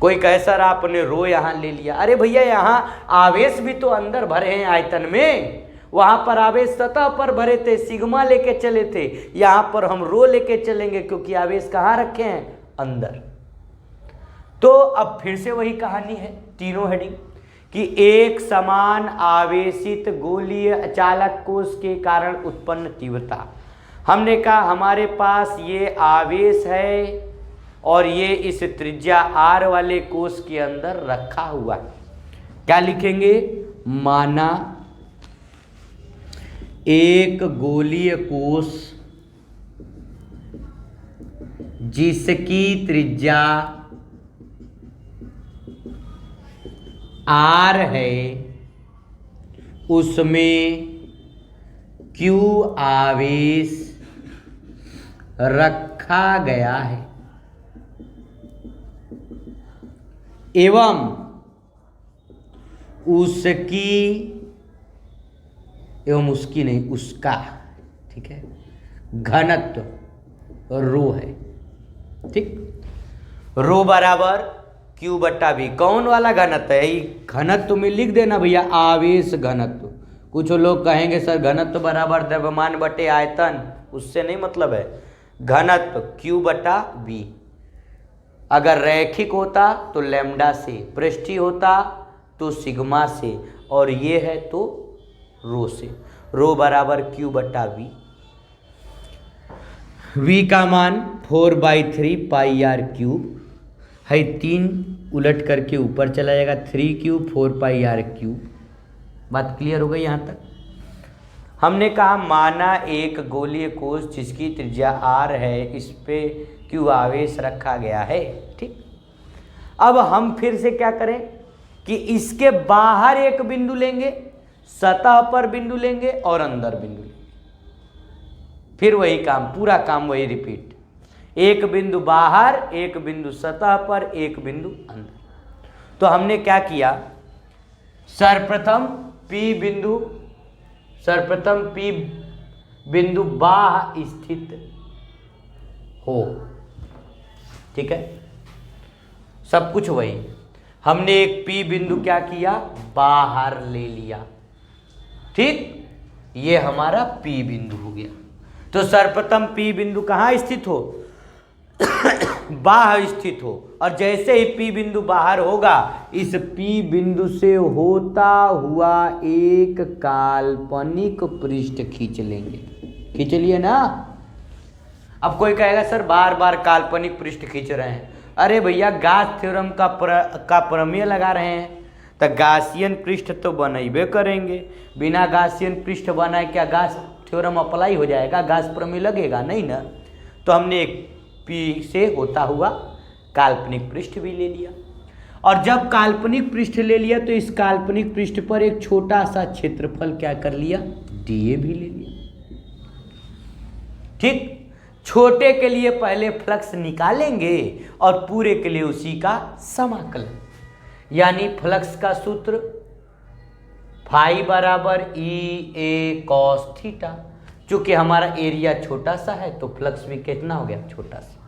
कोई कहे सर आपने रो यहाँ ले लिया, अरे भैया यहाँ आवेश भी तो अंदर भरे हैं आयतन में, वहाँ पर आवेश सतह पर भरे थे, सिग्मा लेके चले थे। यहाँ पर हम रो लेके चलेंगे, क्योंकि आवेश कहाँ रखे हैं, अंदर। तो अब फिर से वही कहानी है, तीनों हेडिंग, कि एक समान आवेशित गोलीय अचालक कोष के कारण उत्पन्न तीव्रता। हमने कहा हमारे पास ये आवेश है और ये इस त्रिज्या आर वाले कोष के अंदर रखा हुआ है। क्या लिखेंगे, माना एक गोलीय कोष जिसकी त्रिज्या आर है उसमें क्यू आवेश रखा गया है एवं उसकी नहीं, उसका, ठीक है, घनत्व रो है। ठीक, रो बराबर क्यू बट्टा वी। कौन वाला घनत्व है? घनत्व में लिख देना भैया, आवेश घनत्व। कुछ लोग कहेंगे सर घनत्व बराबर द्रव्यमान बटे आयतन, उससे नहीं मतलब है। घनत्व क्यू बटा वी। अगर रैखिक होता तो लैम्डा से, पृष्ठीय होता तो सिग्मा से, और ये है तो रो से। रो बराबर क्यू बटा वी। वी का मान 4/3 पाई आर क्यूब है। 3 उलट करके ऊपर चला जाएगा, 3 क्यूब 4 पाई आर क्यूब। बात क्लियर हो गई यहाँ तक? हमने कहा माना एक गोलीय कोश जिसकी त्रिज्या आर है, इस पे क्यू आवेश रखा गया है। ठीक, अब हम फिर से क्या करें कि इसके बाहर एक बिंदु लेंगे, सतह पर बिंदु लेंगे और अंदर बिंदु लेंगे। फिर वही काम, पूरा काम वही रिपीट। एक बिंदु बाहर, एक बिंदु सतह पर, एक बिंदु अंदर। तो हमने क्या किया, सर्वप्रथम P बिंदु बाह्य स्थित हो। ठीक है, सब कुछ वही। हमने एक P बिंदु क्या किया, बाहर ले लिया। ठीक, ये हमारा P बिंदु हो गया। तो सर्वप्रथम P बिंदु कहाँ स्थित हो? बाहर स्थित हो। और जैसे ही P बिंदु बाहर होगा, इस P बिंदु से होता हुआ एक काल्पनिक पृष्ठ खींच लेंगे। खींच लिए ना? अब कोई कहेगा सर बार बार काल्पनिक पृष्ठ खींच रहे हैं। अरे भैया, गास थ्योरम का प्रमेय लगा रहे हैं तो गासियन पृष्ठ तो बनेबे करेंगे। बिना गासियन पृष्ठ बनाए क्या गास थ्योरम अप्लाई हो जाएगा? गास प्रमेय लगेगा नहीं ना। तो हमने एक P से होता हुआ काल्पनिक पृष्ठ भी ले लिया। और जब काल्पनिक पृष्ठ ले लिया तो इस काल्पनिक पृष्ठ पर एक छोटा सा क्षेत्रफल क्या कर लिया, dA भी ले लिया। ठीक, छोटे के लिए पहले फ्लक्स निकालेंगे और पूरे के लिए उसी का समाकलन, यानी फ्लक्स का सूत्र फाई बराबर EA cos थीटा। चूंकि हमारा एरिया छोटा सा है तो फ्लक्स भी कितना हो गया, छोटा सा।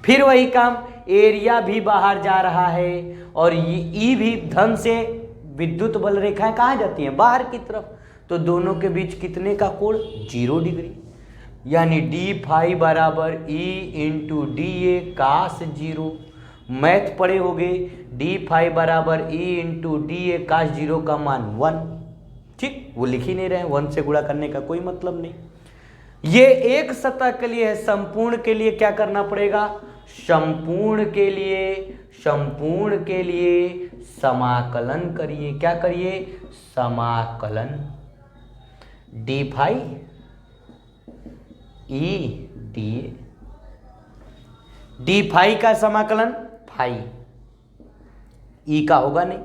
फिर वही काम, एरिया भी बाहर जा रहा है और ई भी धन से विद्युत बल रेखाएं कहाँ जाती हैं, बाहर की तरफ। तो दोनों के बीच कितने का कोण, 0 डिग्री। यानी डी फाई बराबर E into DA cos 0। Math पढ़े होगे, डी फाई बराबर E इंटू DA cos 0 का मान 1। ठीक, वो लिख ही नहीं रहे, 1 से गुणा करने का कोई मतलब नहीं। ये एक सतह के लिए है, संपूर्ण के लिए क्या करना पड़ेगा, संपूर्ण के लिए समाकलन करिए। क्या करिए, समाकलन D phi E DA। D phi का समाकलन फाई, ई का होगा नहीं।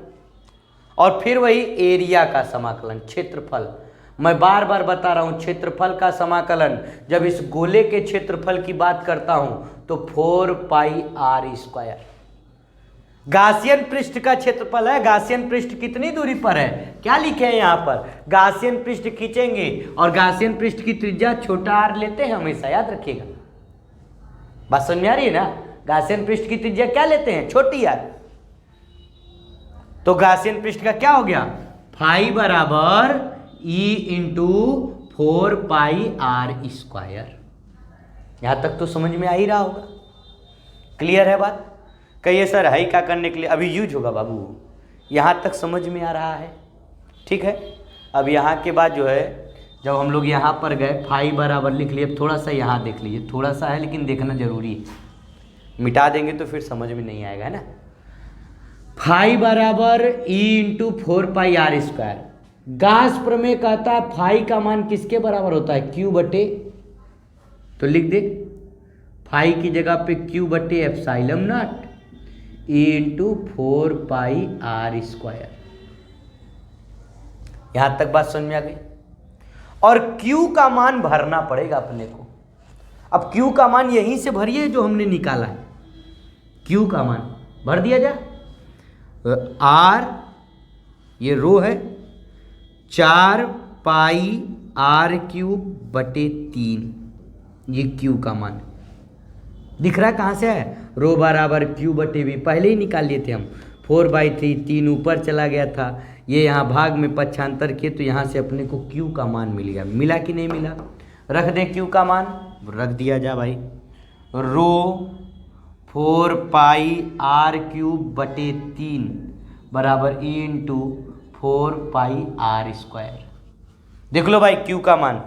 और फिर वही एरिया का समाकलन, क्षेत्रफल। मैं बार बार बता रहा हूं, क्षेत्रफल का समाकलन जब इस गोले के क्षेत्रफल की बात करता हूं तो 4 पाई आर स्क्वायर। गासियन पृष्ठ का क्षेत्रफल है। गासियन पृष्ठ कितनी दूरी पर है, क्या लिखे हैं यहां पर, गासियन पृष्ठ खींचेंगे और गासियन पृष्ठ की त्रिज्या छोटा आर लेते हैं, हमेशा याद रखिएगा। बात समझ आ रही है ना? गासियन पृष्ठ की त्रिज्या क्या लेते हैं, छोटी आर। तो गासियन पृष्ठ का क्या हो गया, फाई बराबर E into 4 pi are square. यहां तक तो समझ में आ ही रहा होगा, क्लियर है बात? कहिए सर हाई का करने के लिए अभी यूज होगा बाबू, यहां तक समझ में आ रहा है? ठीक है, अब यहां के बाद जो है, जब हम लोग यहां पर गए, फाई बराबर लिख लिए। थोड़ा सा यहां देख लीजिए, थोड़ा सा है लेकिन देखना जरूरी है, मिटा देंगे तो फिर समझ में नहीं आएगा, है ना। फाई बराबर E into 4 pi are square. Gauss प्रमेय कहता है फाई का मान किसके बराबर होता है, क्यू बटे, तो लिख दे फाई की जगह पे क्यू बटे epsilon naught. E into 4πr²। यहां तक बात समझ में आ गई। और Q का मान भरना पड़ेगा अपने को। अब Q का मान यहीं से भरिए जो हमने निकाला है, Q का मान भर दिया जाए। R ये रो है, 4πr³/3, ये Q का मान दिख रहा है। कहाँ से है? रो बराबर Q/V पहले ही निकाल लिए थे हम। 4/3, 3 ऊपर चला गया था, ये यहाँ भाग में पक्षांतर किए तो यहाँ से अपने को Q का मान मिल गया। मिला कि नहीं मिला? रख दें Q का मान, रख दिया जा भाई। रो 4πr³/3 बराबर E इंटू 4πr²। देख लो भाई Q का मान।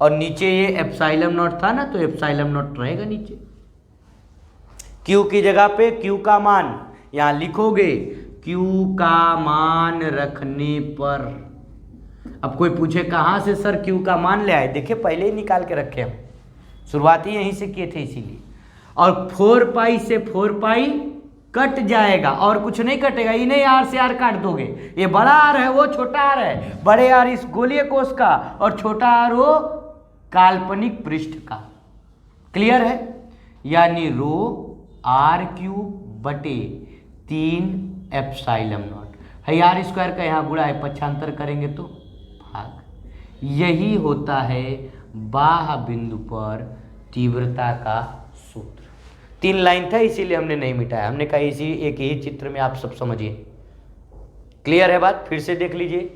और नीचे ये एप्सिलॉन नॉट था ना, तो एप्सिलॉन नॉट रहेगा नीचे। Q की जगह पे Q का मान यहाँ लिखोगे। Q का मान रखने पर, अब कोई पूछे कहाँ से सर Q का मान ले आए, देखिए पहले ही निकाल के रखे हम, शुरुआत ही यहीं से किए थे इसीलिए। और 4π से 4π कट जाएगा और कुछ नहीं कटेगा, इन्हें R से R काट दोगे। ये बड़ा R है, वो छोटा R है। बड़े R इस गोलीय कोश का और छोटा R वो काल्पनिक पृष्ठ का। क्लियर है? यानी रो R³/3 एप्सिलॉन नॉट है। R² का यहाँ गुणा है, पक्षांतर करेंगे तो भाग। यही होता है बाह्य बिंदु पर तीव्रता का सूत्र। 3 लाइन था इसीलिए हमने नहीं मिटाया, हमने कहा इसी एक ही चित्र में आप सब समझिए। क्लियर है बात? फिर से देख लीजिए।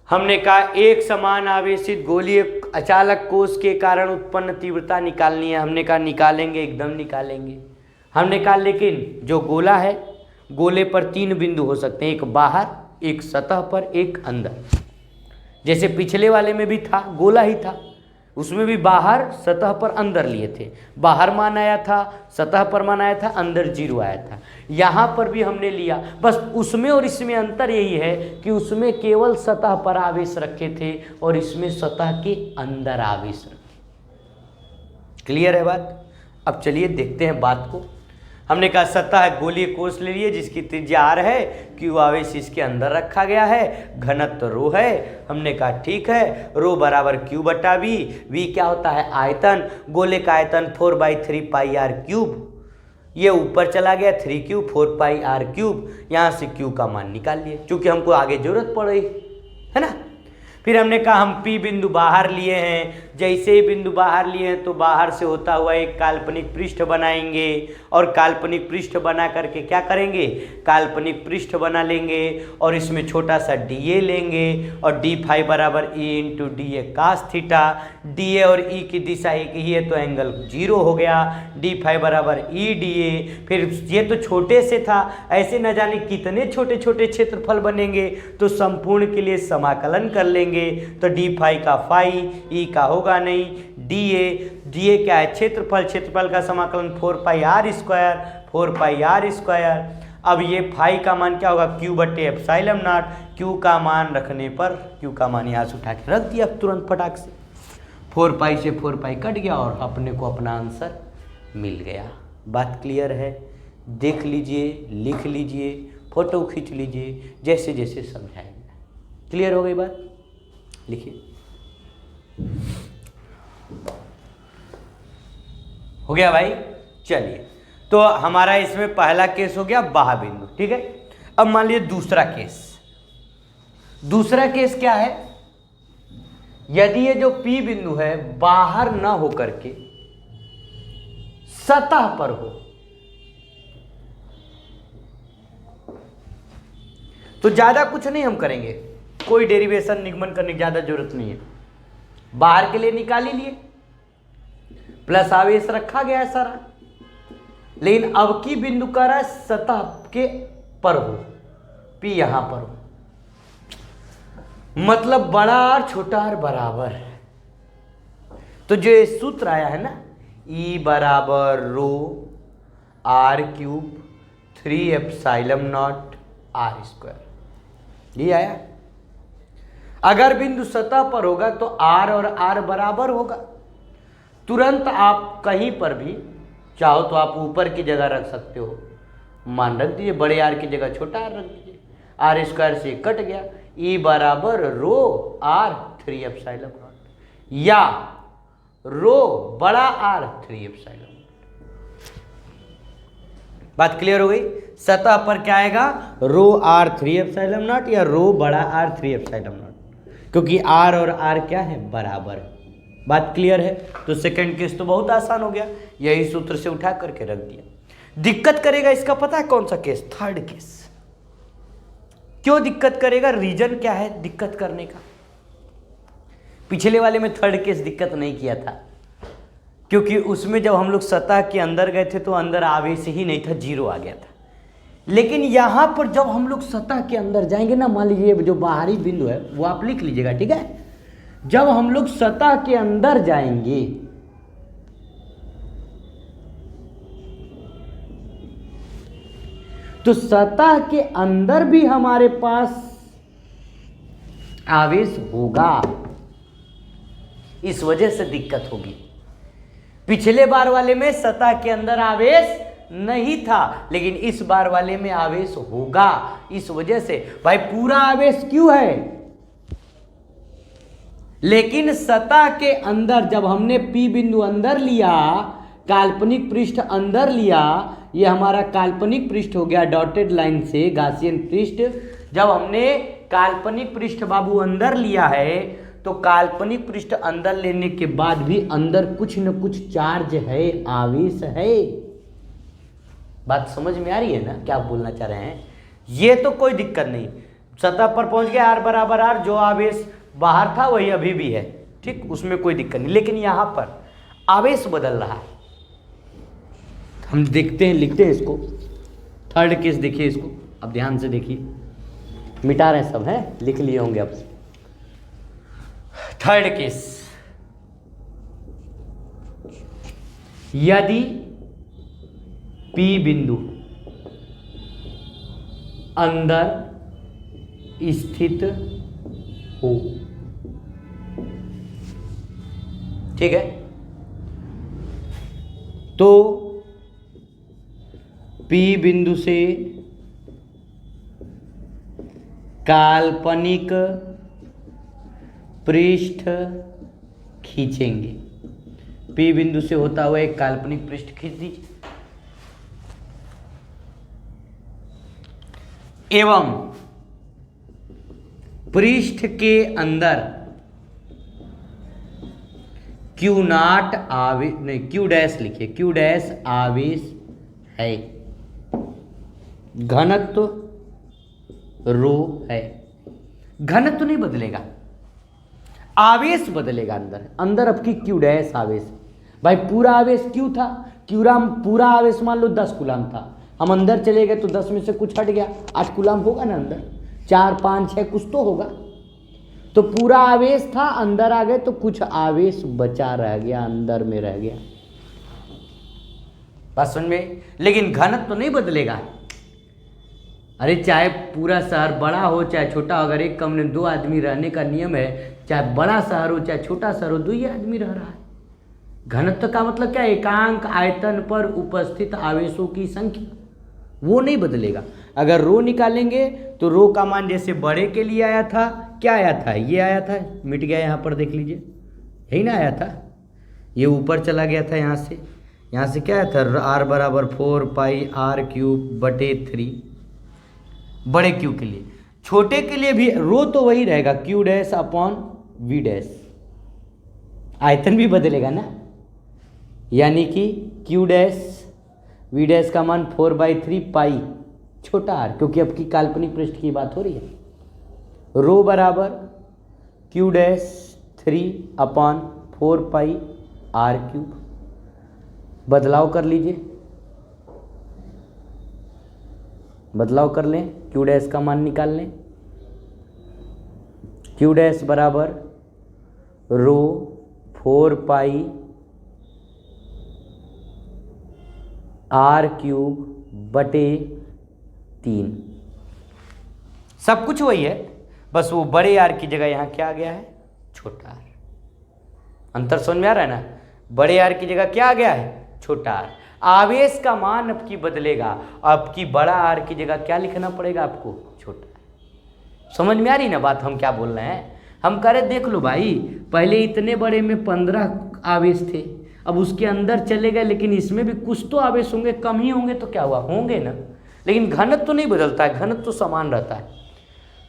हमने कहा एक समान आवेशित गोलीय अचालक कोश के कारण उत्पन्न तीव्रता निकालनी है। हमने कहा निकालेंगे, एकदम निकालेंगे। हमने कहा लेकिन जो गोला है, गोले पर 3 बिंदु हो सकते हैं, एक बाहर, एक सतह पर, एक अंदर। जैसे पिछले वाले में भी था, गोला ही था, उसमें भी बाहर, सतह पर, अंदर लिए थे। बाहर मान आया था, सतह पर मान आया था, अंदर 0 आया था। यहाँ पर भी हमने लिया, बस उसमें और इसमें अंतर यही है कि उसमें केवल सतह पर आवेश रखे थे और इसमें सतह के अंदर आवेश रखे। क्लियर है बात? अब चलिए देखते हैं बात को। हमने कहा सतह गोलीय कोश ले लिए जिसकी त्रिज्या r है, Q आवेश इसके अंदर रखा गया है, घनत्व रो है। हमने कहा ठीक है, रो बराबर Q/V। V क्या होता है? आयतन। गोले का आयतन 4/3πr³। ये ऊपर चला गया 3Q 4πr³। यहाँ से Q का मान निकाल लिए, क्योंकि हमको आगे जरूरत पड़ रही है ना। फिर हमने कहा हम P बिंदु बाहर लिए हैं। जैसे ही बिंदु बाहर लिए हैं तो बाहर से होता हुआ एक काल्पनिक पृष्ठ बनाएंगे और काल्पनिक पृष्ठ बना करके क्या करेंगे? काल्पनिक पृष्ठ बना लेंगे और इसमें छोटा सा dA लेंगे और d बराबर E into dA cos theta. dA और E की दिशा एक ही है तो एंगल 0 हो गया। d बराबर E dA। फिर ये तो छोटे से था, ऐसे न जाने कितने छोटे छोटे क्षेत्रफल बनेंगे, तो संपूर्ण के लिए समाकलन कर लेंगे। तो d का फाई, E का होगा नहीं, dA क्या है? क्षेत्रफल। क्षेत्रफल का समाकलन 4πr²। अब ये फाई का मान क्या होगा? Q/एप्सिलॉन नॉट। Q का मान रखने पर, Q का मान यहाँ से उठा के रख दिया तुरंत फटाक से। 4π से 4π कट गया और अपने को अपना आंसर मिल गया। बात क्लियर है? देख लीजिए, लिख लीजिए, फोटो खींच लीजिए, जैसे जैसे समझाएंगे। क्लियर हो गई बात? लिखिए। हो गया भाई? चलिए, तो हमारा इसमें पहला केस हो गया बाह्य बिंदु, ठीक है। अब मान लीजिए दूसरा केस। दूसरा केस क्या है? यदि ये जो P बिंदु है बाहर ना हो करके सतह पर हो, तो ज्यादा कुछ नहीं हम करेंगे, कोई डेरिवेशन निगमन करने की ज्यादा जरूरत नहीं है। बाहर के लिए निकाल ही लिए, प्लस आवेश रखा गया है सारा। लेकिन अब की बिंदु कह रहा है सतह के पर हो, P यहां पर हो, मतलब बड़ा R छोटा r बराबर है। तो जो ये सूत्र आया है ना, E बराबर रो R³ 3 एप्सिलॉन नॉट R², ये आया। अगर बिंदु सतह पर होगा तो R और R बराबर होगा। तुरंत आप कहीं पर भी चाहो तो आप ऊपर की जगह रख सकते हो, मान रख दीजिए, बड़े आर की जगह छोटा आर रख दीजिए, आर स्क्वायर से कट गया, ई बराबर रो आर 3 एप्सिलॉन नॉट, या रो बड़ा आर 3 एप्सिलॉन। बात क्लियर हो गई? सतह पर क्या आएगा, रो आर 3 एप्सिलॉन नॉट या रो बड़ा आर 3 एप्सिलॉन नॉट, क्योंकि आर और आर क्या है, बराबर। बात क्लियर है? तो सेकंड केस तो बहुत आसान हो गया, यही सूत्र से उठा करके रख दिया। दिक्कत करेगा इसका पता है कौन सा केस, थर्ड केस। क्यों दिक्कत करेगा, रीजन क्या है दिक्कत करने का? पिछले वाले में थर्ड केस दिक्कत नहीं किया था, क्योंकि उसमें जब हम लोग सतह के अंदर गए थे तो अंदर आवेश ही नहीं था, जीरो आ गया था। लेकिन यहां पर जब हम लोग सतह के अंदर जाएंगे ना, मान लीजिए जो बाहरी बिंदु है वो आप लिख लीजिएगा, ठीक है? जब हम लोग सतह के अंदर जाएंगे तो सतह के अंदर भी हमारे पास आवेश होगा, इस वजह से दिक्कत होगी। पिछले बार वाले में सतह के अंदर आवेश नहीं था, लेकिन इस बार वाले में आवेश होगा, इस वजह से भाई पूरा आवेश क्यों है, लेकिन सतह के अंदर जब हमने P बिंदु अंदर लिया, काल्पनिक पृष्ठ अंदर लिया, ये हमारा काल्पनिक पृष्ठ हो गया डॉटेड लाइन से, गासियन पृष्ठ। जब हमने काल्पनिक पृष्ठ बाबू अंदर लिया है, तो काल्पनिक पृष्ठ अंदर लेने के बाद भी अंदर कुछ न कुछ चार्ज है, आवेश है। बात समझ में आ रही है ना, क्या आप बोलना चाह रहे हैं? ये तो कोई दिक्कत नहीं, सतह पर पहुंच गया, आर बराबर आर, जो आवेश बाहर था वही अभी भी है, ठीक, उसमें कोई दिक्कत नहीं। लेकिन यहां पर आवेश बदल रहा है, हम देखते हैं, लिखते हैं इसको। थर्ड केस देखिए इसको, अब ध्यान से देखिए, मिटा रहे हैं सब, हैं लिख लिए होंगे आप। थर्ड केस, यदि P बिंदु अंदर स्थित हो, ठीक है, तो P बिंदु से काल्पनिक पृष्ठ खींचेंगे। P बिंदु से होता हुआ एक काल्पनिक पृष्ठ खींच दीजिए, एवं पृष्ठ के अंदर Q नॉट आवेश, नहीं Q डैश लिखिए, Q डैश आवेश है, घनत्व रो है। घनत्व नहीं बदलेगा, आवेश बदलेगा। अंदर आपकी Q डैश आवेश, भाई पूरा आवेश Q था, पूरा आवेश मान लो 10 कूलाम था, हम अंदर चले गए तो 10 में से कुछ हट गया, 8 कूलाम होगा ना अंदर, 4 5 6 कुछ तो होगा। तो पूरा आवेश था, अंदर आ गए तो कुछ आवेश बचा रह गया, अंदर में रह गया। बात समझ में? लेकिन घनत्व तो नहीं बदलेगा। अरे चाहे पूरा शहर बड़ा हो चाहे छोटा, अगर एक कमरे में 2 आदमी रहने का नियम है, चाहे बड़ा शहर हो चाहे छोटा शहर हो, 2 ही आदमी रह रहा है। घनत्व का मतलब क्या? एकांक आयतन पर उपस्थित आवेशों की संख्या, वो नहीं बदलेगा। अगर रो निकालेंगे तो रो का मान जैसे बड़े के लिए आया था, क्या आया था? ये आया था, मिट गया, यहाँ पर देख लीजिए, यही ना आया था, ये ऊपर चला गया था यहाँ से क्या आया था? आर बराबर 4 पाई आर क्यूब बटे 3, बड़े क्यू के लिए। छोटे के लिए भी रो तो वही रहेगा, q dash upon v dash, आयतन भी बदलेगा ना, यानी कि क्यू डैश वी डैश का मान 4/3 पाई छोटा आर, क्योंकि अब की काल्पनिक पृष्ठ की बात हो रही है। रो बराबर q dash 3/4 pi r cube. बदलाव कर लीजिए, बदलाव कर लें, क्यू डैश का मान निकाल लें। क्यू डैश बराबर रो 4 पाई आर क्यूब बटे 3, सब कुछ वही है, बस वो बड़े आर की जगह यहाँ क्या आ गया है? छोटा आर। अंतर समझ में आ रहा है ना? बड़े आर की जगह क्या आ गया है? छोटा आर। आवेश का मान अब की बदलेगा, अब की बड़ा आर की जगह क्या लिखना पड़ेगा आपको, छोटा। समझ में आ रही ना बात हम क्या बोल रहे हैं। हम कह रहे देख लो भाई, पहले इतने बड़े में 15 आवेश थे, अब उसके अंदर चले गए, लेकिन इसमें भी कुछ तो आवेश होंगे, कम ही होंगे तो क्या हुआ, होंगे ना, लेकिन घनत्व तो नहीं बदलता है, घनत्व तो समान रहता है।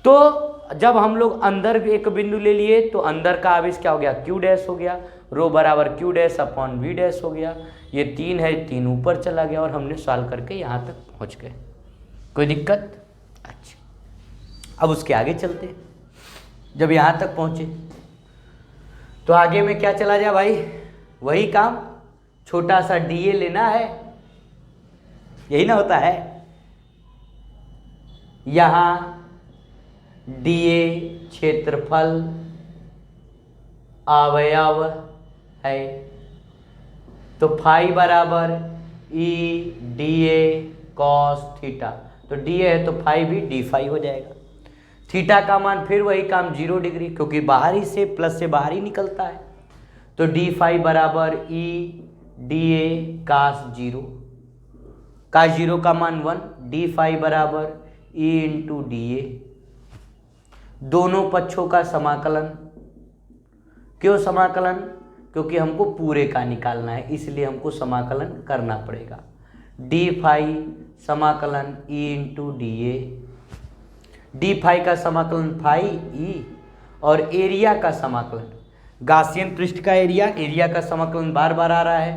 तो जब हम लोग अंदर एक बिंदु ले लिए तो अंदर का आवेश क्या हो गया, क्यू डैश हो गया, रो बराबर q dash upon v dash हो गया। ये 3 है, 3 ऊपर चला गया और हमने सॉल्व करके यहाँ तक पहुँच गए। कोई दिक्कत? अच्छा, अब उसके आगे चलते। जब यहाँ तक पहुँचे तो आगे में क्या चला जाए भाई, वही काम, छोटा सा डीए लेना है, यही ना होता है। यहाँ डीए क्षेत्रफल अवयव है, तो फाई बराबर ई डीए कॉस थीटा, तो डीए है तो फाई भी डी फाई हो जाएगा। थीटा का मान फिर वही काम 0 डिग्री, क्योंकि बाहर ही से प्लस से बाहर ही निकलता है, तो डी फाई बराबर ई डी ए कास 0, कास 0 का मान 1, डी फाई बराबर ई इंटू डी ए, दोनों पक्षों का समाकलन। क्यों समाकलन? क्योंकि हमको पूरे का निकालना है, इसलिए हमको समाकलन करना पड़ेगा। डी फाई समाकलन E into D A, D phi का समाकलन फाई ई, और एरिया का समाकलन, गासियन पृष्ठ का एरिया का समाकलन बार बार आ रहा है,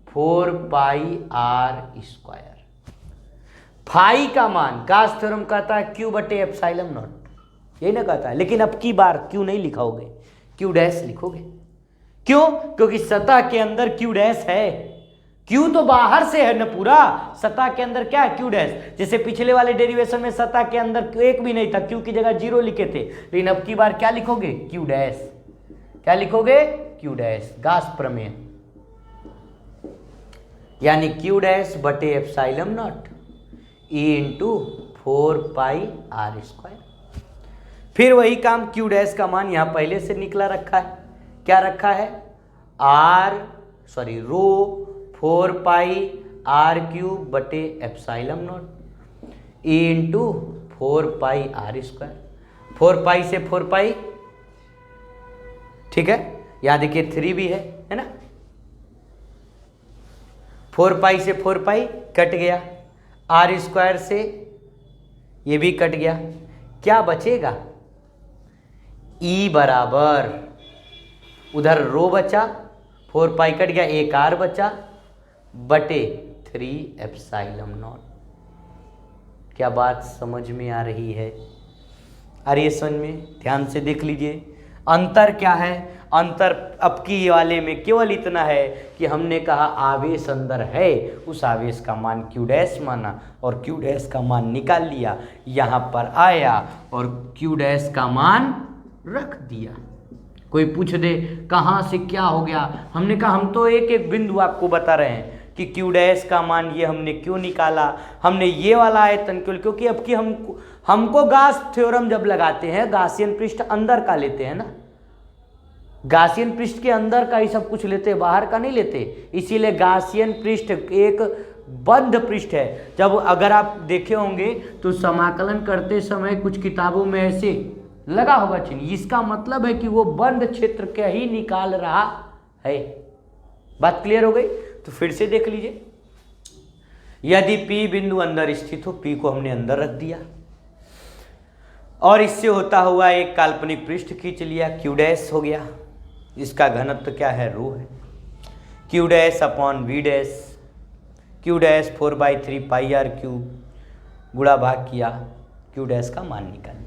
4 पाई आर स्क्वायर। फाई का मान गास थ्योरम कहता है क्यू बटे एप्सिलॉन नॉट, यही ना कहता है, लेकिन अब की बार क्यू नहीं लिखोगे, क्यू डैश लिखोगे। क्यों? क्योंकि सतह के अंदर क्यू डैश है, क्यू तो बाहर से है ना पूरा, सतह के अंदर क्या है, क्यू डैश। जैसे पिछले वाले डेरिवेशन में सतह के अंदर एक भी नहीं था, क्यू की जगह 0 लिखे थे, लेकिन अब की बार क्या लिखोगे, क्यू डैश। क्या लिखोगे, क्यू डैश, गास प्रमेय, यानी क्यू डैश बटे epsilon naught E into 4 pi are square. फिर वही काम, क्यू डैश का मान यहाँ पहले से निकला रखा है, क्या रखा है, रो 4 पाई आर क्यूब बटे epsilon naught E into 4 pi are square. 4 pi से 4 पाई, ठीक है, यहाँ देखिए 3 भी है ना, 4 पाई से 4 पाई कट गया, आर स्क्वायर से ये भी कट गया, क्या बचेगा, ई बराबर, उधर रो बचा, 4 पाई कट गया, एक आर बचा, बटे 3 एप्सिलॉन नॉट। क्या बात समझ में आ रही है? अरे समझ में, ध्यान से देख लीजिए। अंतर क्या है, अंतर अब की वाले में केवल इतना है कि हमने कहा आवेश अंदर है, उस आवेश का मान क्यू डैश माना और क्यू डैश का मान निकाल लिया, यहाँ पर आया और क्यू डैश का मान रख दिया। कोई पूछ दे कहाँ से क्या हो गया, हमने कहा हम तो एक एक बिंदु आपको बता रहे हैं कि क्यू डैश का मान ये हमने क्यों निकाला, हमने ये वाला आयतन क्यों, क्योंकि अब की हमको गास थ्योरम जब लगाते हैं गासियन पृष्ठ अंदर का लेते हैं ना, गासियन पृष्ठ के अंदर का ही सब कुछ लेते हैं, बाहर का नहीं लेते, इसीलिए गासियन पृष्ठ एक बंध पृष्ठ है। जब अगर आप देखे होंगे तो समाकलन करते समय कुछ किताबों में ऐसे लगा होगा चिन्ह, इसका मतलब है कि वो बंद क्षेत्र के ही निकाल रहा है। बात क्लियर हो गई? तो फिर से देख लीजिए, यदि P बिंदु अंदर स्थित हो, P को हमने अंदर रख दिया और इससे होता हुआ एक काल्पनिक पृष्ठ खींच लिया, क्यू डैश हो गया, इसका घनत्व क्या है, रो है, q dash upon v dash, q dash 4/3 pi r cube गुणा भाग किया, क्यू डैश का मान निकाल लिया।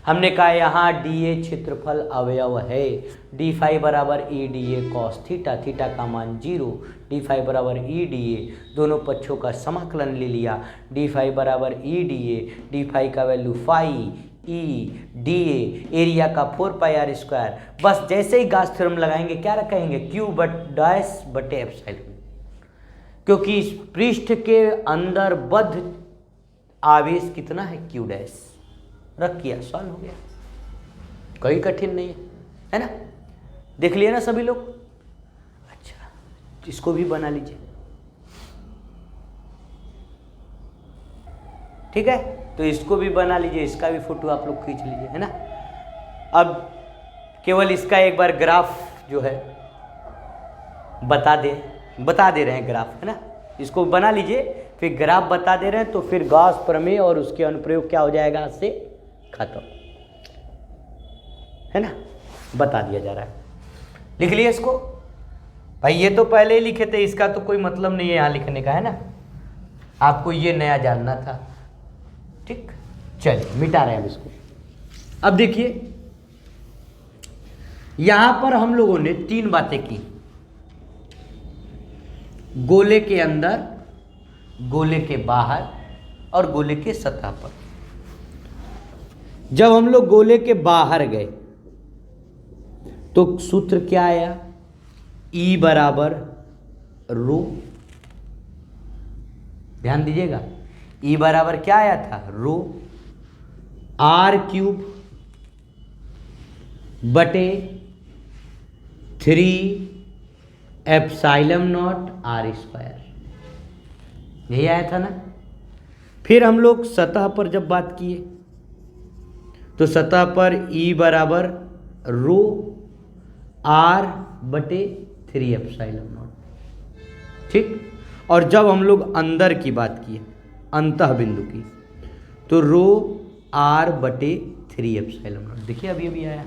हमने कहा यहाँ डी ए क्षेत्रफल अवयव है, डी फाई बराबर ई डी ए कॉस थीटा, थीटा का मान 0, डी फाई बराबर ई डी ए, दोनों पक्षों का समाकलन ले लिया, डी फाई बराबर E D A, D phi का value phi E D A, area का 4 पाई आर स्क्वायर। बस जैसे ही गास थ्योरम लगाएंगे क्या रखेंगे, क्यू डैश बटे एप्सिलॉन, क्योंकि इस पृष्ठ के अंदर बद्ध आवेश कितना है, क्यू डैश, रख किया, सॉल्व हो गया, कोई कठिन नहीं है ना। देख लिया ना सभी लोग? अच्छा, इसको भी बना लीजिए। ठीक है, तो इसको भी बना लीजिए, इसका भी फोटो आप लोग खींच लीजिए, है ना। अब केवल इसका एक बार ग्राफ जो है बता दे रहे हैं ग्राफ, है ना। इसको बना लीजिए, फिर ग्राफ बता दे रहे हैं, तो फिर गॉस प्रमेय और उसके अनुप्रयोग क्या हो जाएगा, आज से खत्म, है ना। बता दिया जा रहा है, लिख लिए इसको। भाई ये तो पहले ही लिखे थे, इसका तो कोई मतलब नहीं है यहाँ लिखने का, है ना। आपको ये नया जानना था, ठीक। चलिए मिटा रहे हैं हम इसको। अब देखिए यहां पर हम लोगों ने 3 बातें की, गोले के अंदर, गोले के बाहर और गोले के सतह पर। जब हम लोग गोले के बाहर गए तो सूत्र क्या आया, E बराबर रो, ध्यान दीजिएगा, E बराबर क्या आया था, रो, r³ बटे 3 एप्सिलॉन नॉट r², यही आया था ना। फिर हम लोग सतह पर जब बात किए तो सतह पर E बराबर रो r बटे 3 एप्सिलॉन नॉट, ठीक। और जब हम लोग अंदर की बात किए, अंतः बिंदु की, तो रो r बटे 3 एप्सिलॉन नॉट। देखिए अभी अभी आया,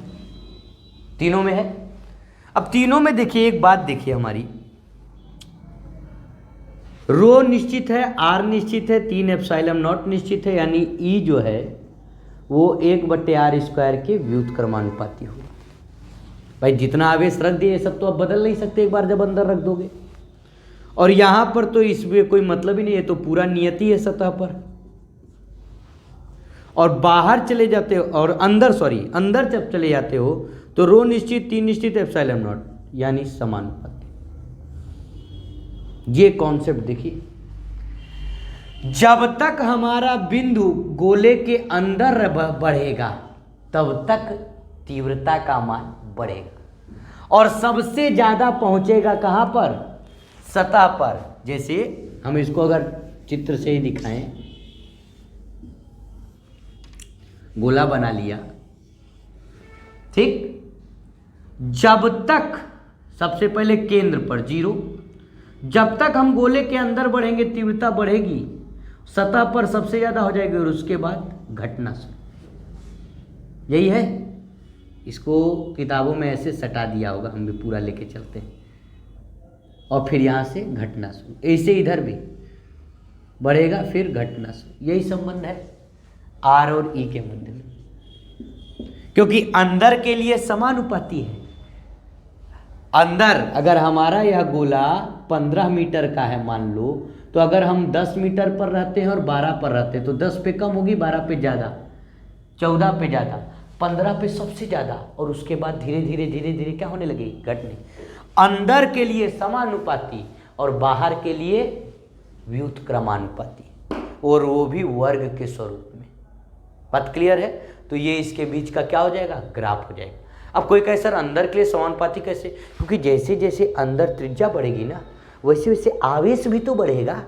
तीनों में है। अब तीनों में देखिए एक बात देखिए हमारी, रो निश्चित है, r निश्चित है, 3 एप्सिलॉन नॉट निश्चित है, यानी E जो है वो 1/r² के व्युत्क्रमानुपाती होगा। भाई जितना आवेश रख दिए सब तो आप बदल नहीं सकते एक बार जब अंदर रख दोगे। और यहां पर तो इसमें कोई मतलब ही नहीं है, तो पूरा नियति है सतह पर। और बाहर चले जाते हो और अंदर जब चले जाते हो तो रो निश्चित, 3 निश्चित, एप्सिलॉन नॉट यानी समानुपाती। ये कॉन्सेप्ट देखिए, जब तक हमारा बिंदु गोले के अंदर बढ़ेगा तब तक तीव्रता का मान बढ़ेगा और सबसे ज्यादा पहुंचेगा कहां पर, सतह पर। जैसे हम इसको अगर चित्र से ही दिखाएं, गोला बना लिया, ठीक। जब तक, सबसे पहले केंद्र पर 0, जब तक हम गोले के अंदर बढ़ेंगे तीव्रता बढ़ेगी, सतह पर सबसे ज्यादा हो जाएगी और उसके बाद घटना शुरू। यही है, इसको किताबों में ऐसे सटा दिया होगा, हम भी पूरा लेके चलते हैं। और फिर यहाँ से घटना शुरू, ऐसे इधर भी बढ़ेगा फिर घटना शुरू। यही संबंध है R और E के मध्य में, क्योंकि अंदर के लिए समानुपाती है। अंदर अगर हमारा यह गोला 15 मीटर का है मान लो, तो अगर हम 10 मीटर पर रहते हैं और 12 पर रहते हैं तो 10 पे कम होगी, 12 पे ज़्यादा, 14 पे ज़्यादा, 15 पे सबसे ज़्यादा, और उसके बाद धीरे धीरे क्या होने लगेगी, घटने। अंदर के लिए समानुपाती और बाहर के लिए व्युत्क्रमानुपाती, और वो भी वर्ग के स्वरूप में। बात क्लियर है। तो ये इसके बीच का क्या हो जाएगा, ग्राफ हो जाएगा। अब कोई कहे सर अंदर के लिए समानुपाती कैसे, क्योंकि जैसे जैसे अंदर त्रिज्या बढ़ेगी ना वैसे वैसे आवेश भी तो बढ़ेगा।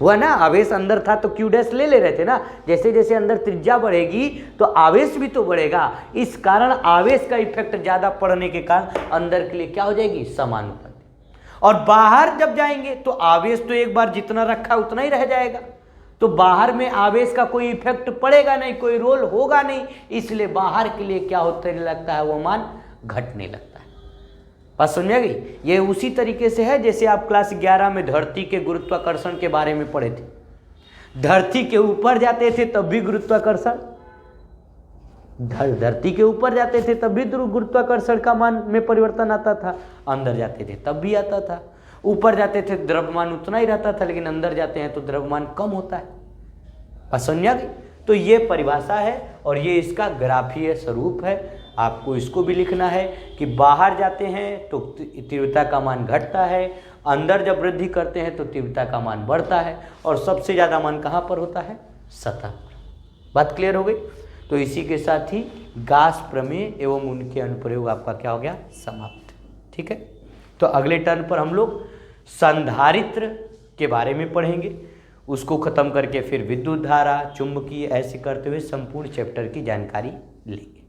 हुआ ना, आवेश अंदर था तो Q डैश ले रहे थे ना, जैसे जैसे अंदर त्रिज्या बढ़ेगी तो आवेश भी तो बढ़ेगा। इस कारण आवेश का इफेक्ट ज्यादा पड़ने के कारण अंदर के लिए क्या हो जाएगी, समानुपाती। और बाहर जब जाएंगे तो आवेश तो एक बार जितना रखा उतना ही रह जाएगा, तो बाहर में आवेश का कोई इफेक्ट पड़ेगा नहीं, कोई रोल होगा नहीं, इसलिए बाहर के लिए क्या होने लगता है, वो मान घटने लगता है। बात समझ आ गई। ये उसी तरीके से है जैसे आप क्लास 11 में धरती के गुरुत्वाकर्षण के बारे में पढ़े थे। धरती के ऊपर जाते थे तब भी गुरुत्वाकर्षण, धरती के ऊपर जाते थे तब भी गुरुत्वाकर्षण का मान में परिवर्तन आता था, अंदर जाते थे तब भी आता था। ऊपर जाते थे द्रव्यमान उतना ही रहता था, लेकिन अंदर जाते हैं तो द्रव्यमान कम होता है। बात समझ आ गई। तो ये परिभाषा है और ये इसका ग्राफीय स्वरूप है। आपको इसको भी लिखना है कि बाहर जाते हैं तो तीव्रता का मान घटता है, अंदर जब वृद्धि करते हैं तो तीव्रता का मान बढ़ता है, और सबसे ज़्यादा मान कहाँ पर होता है, सतह पर। बात क्लियर हो गई। तो इसी के साथ ही गास प्रमेय एवं उनके अनुप्रयोग आपका क्या हो गया, समाप्त। ठीक है। तो अगले टर्न पर हम लोग संधारित्र के बारे में पढ़ेंगे, उसको ख़त्म करके फिर विद्युत धारा, चुंबकीय, ऐसे करते हुए संपूर्ण चैप्टर की जानकारी लेंगे।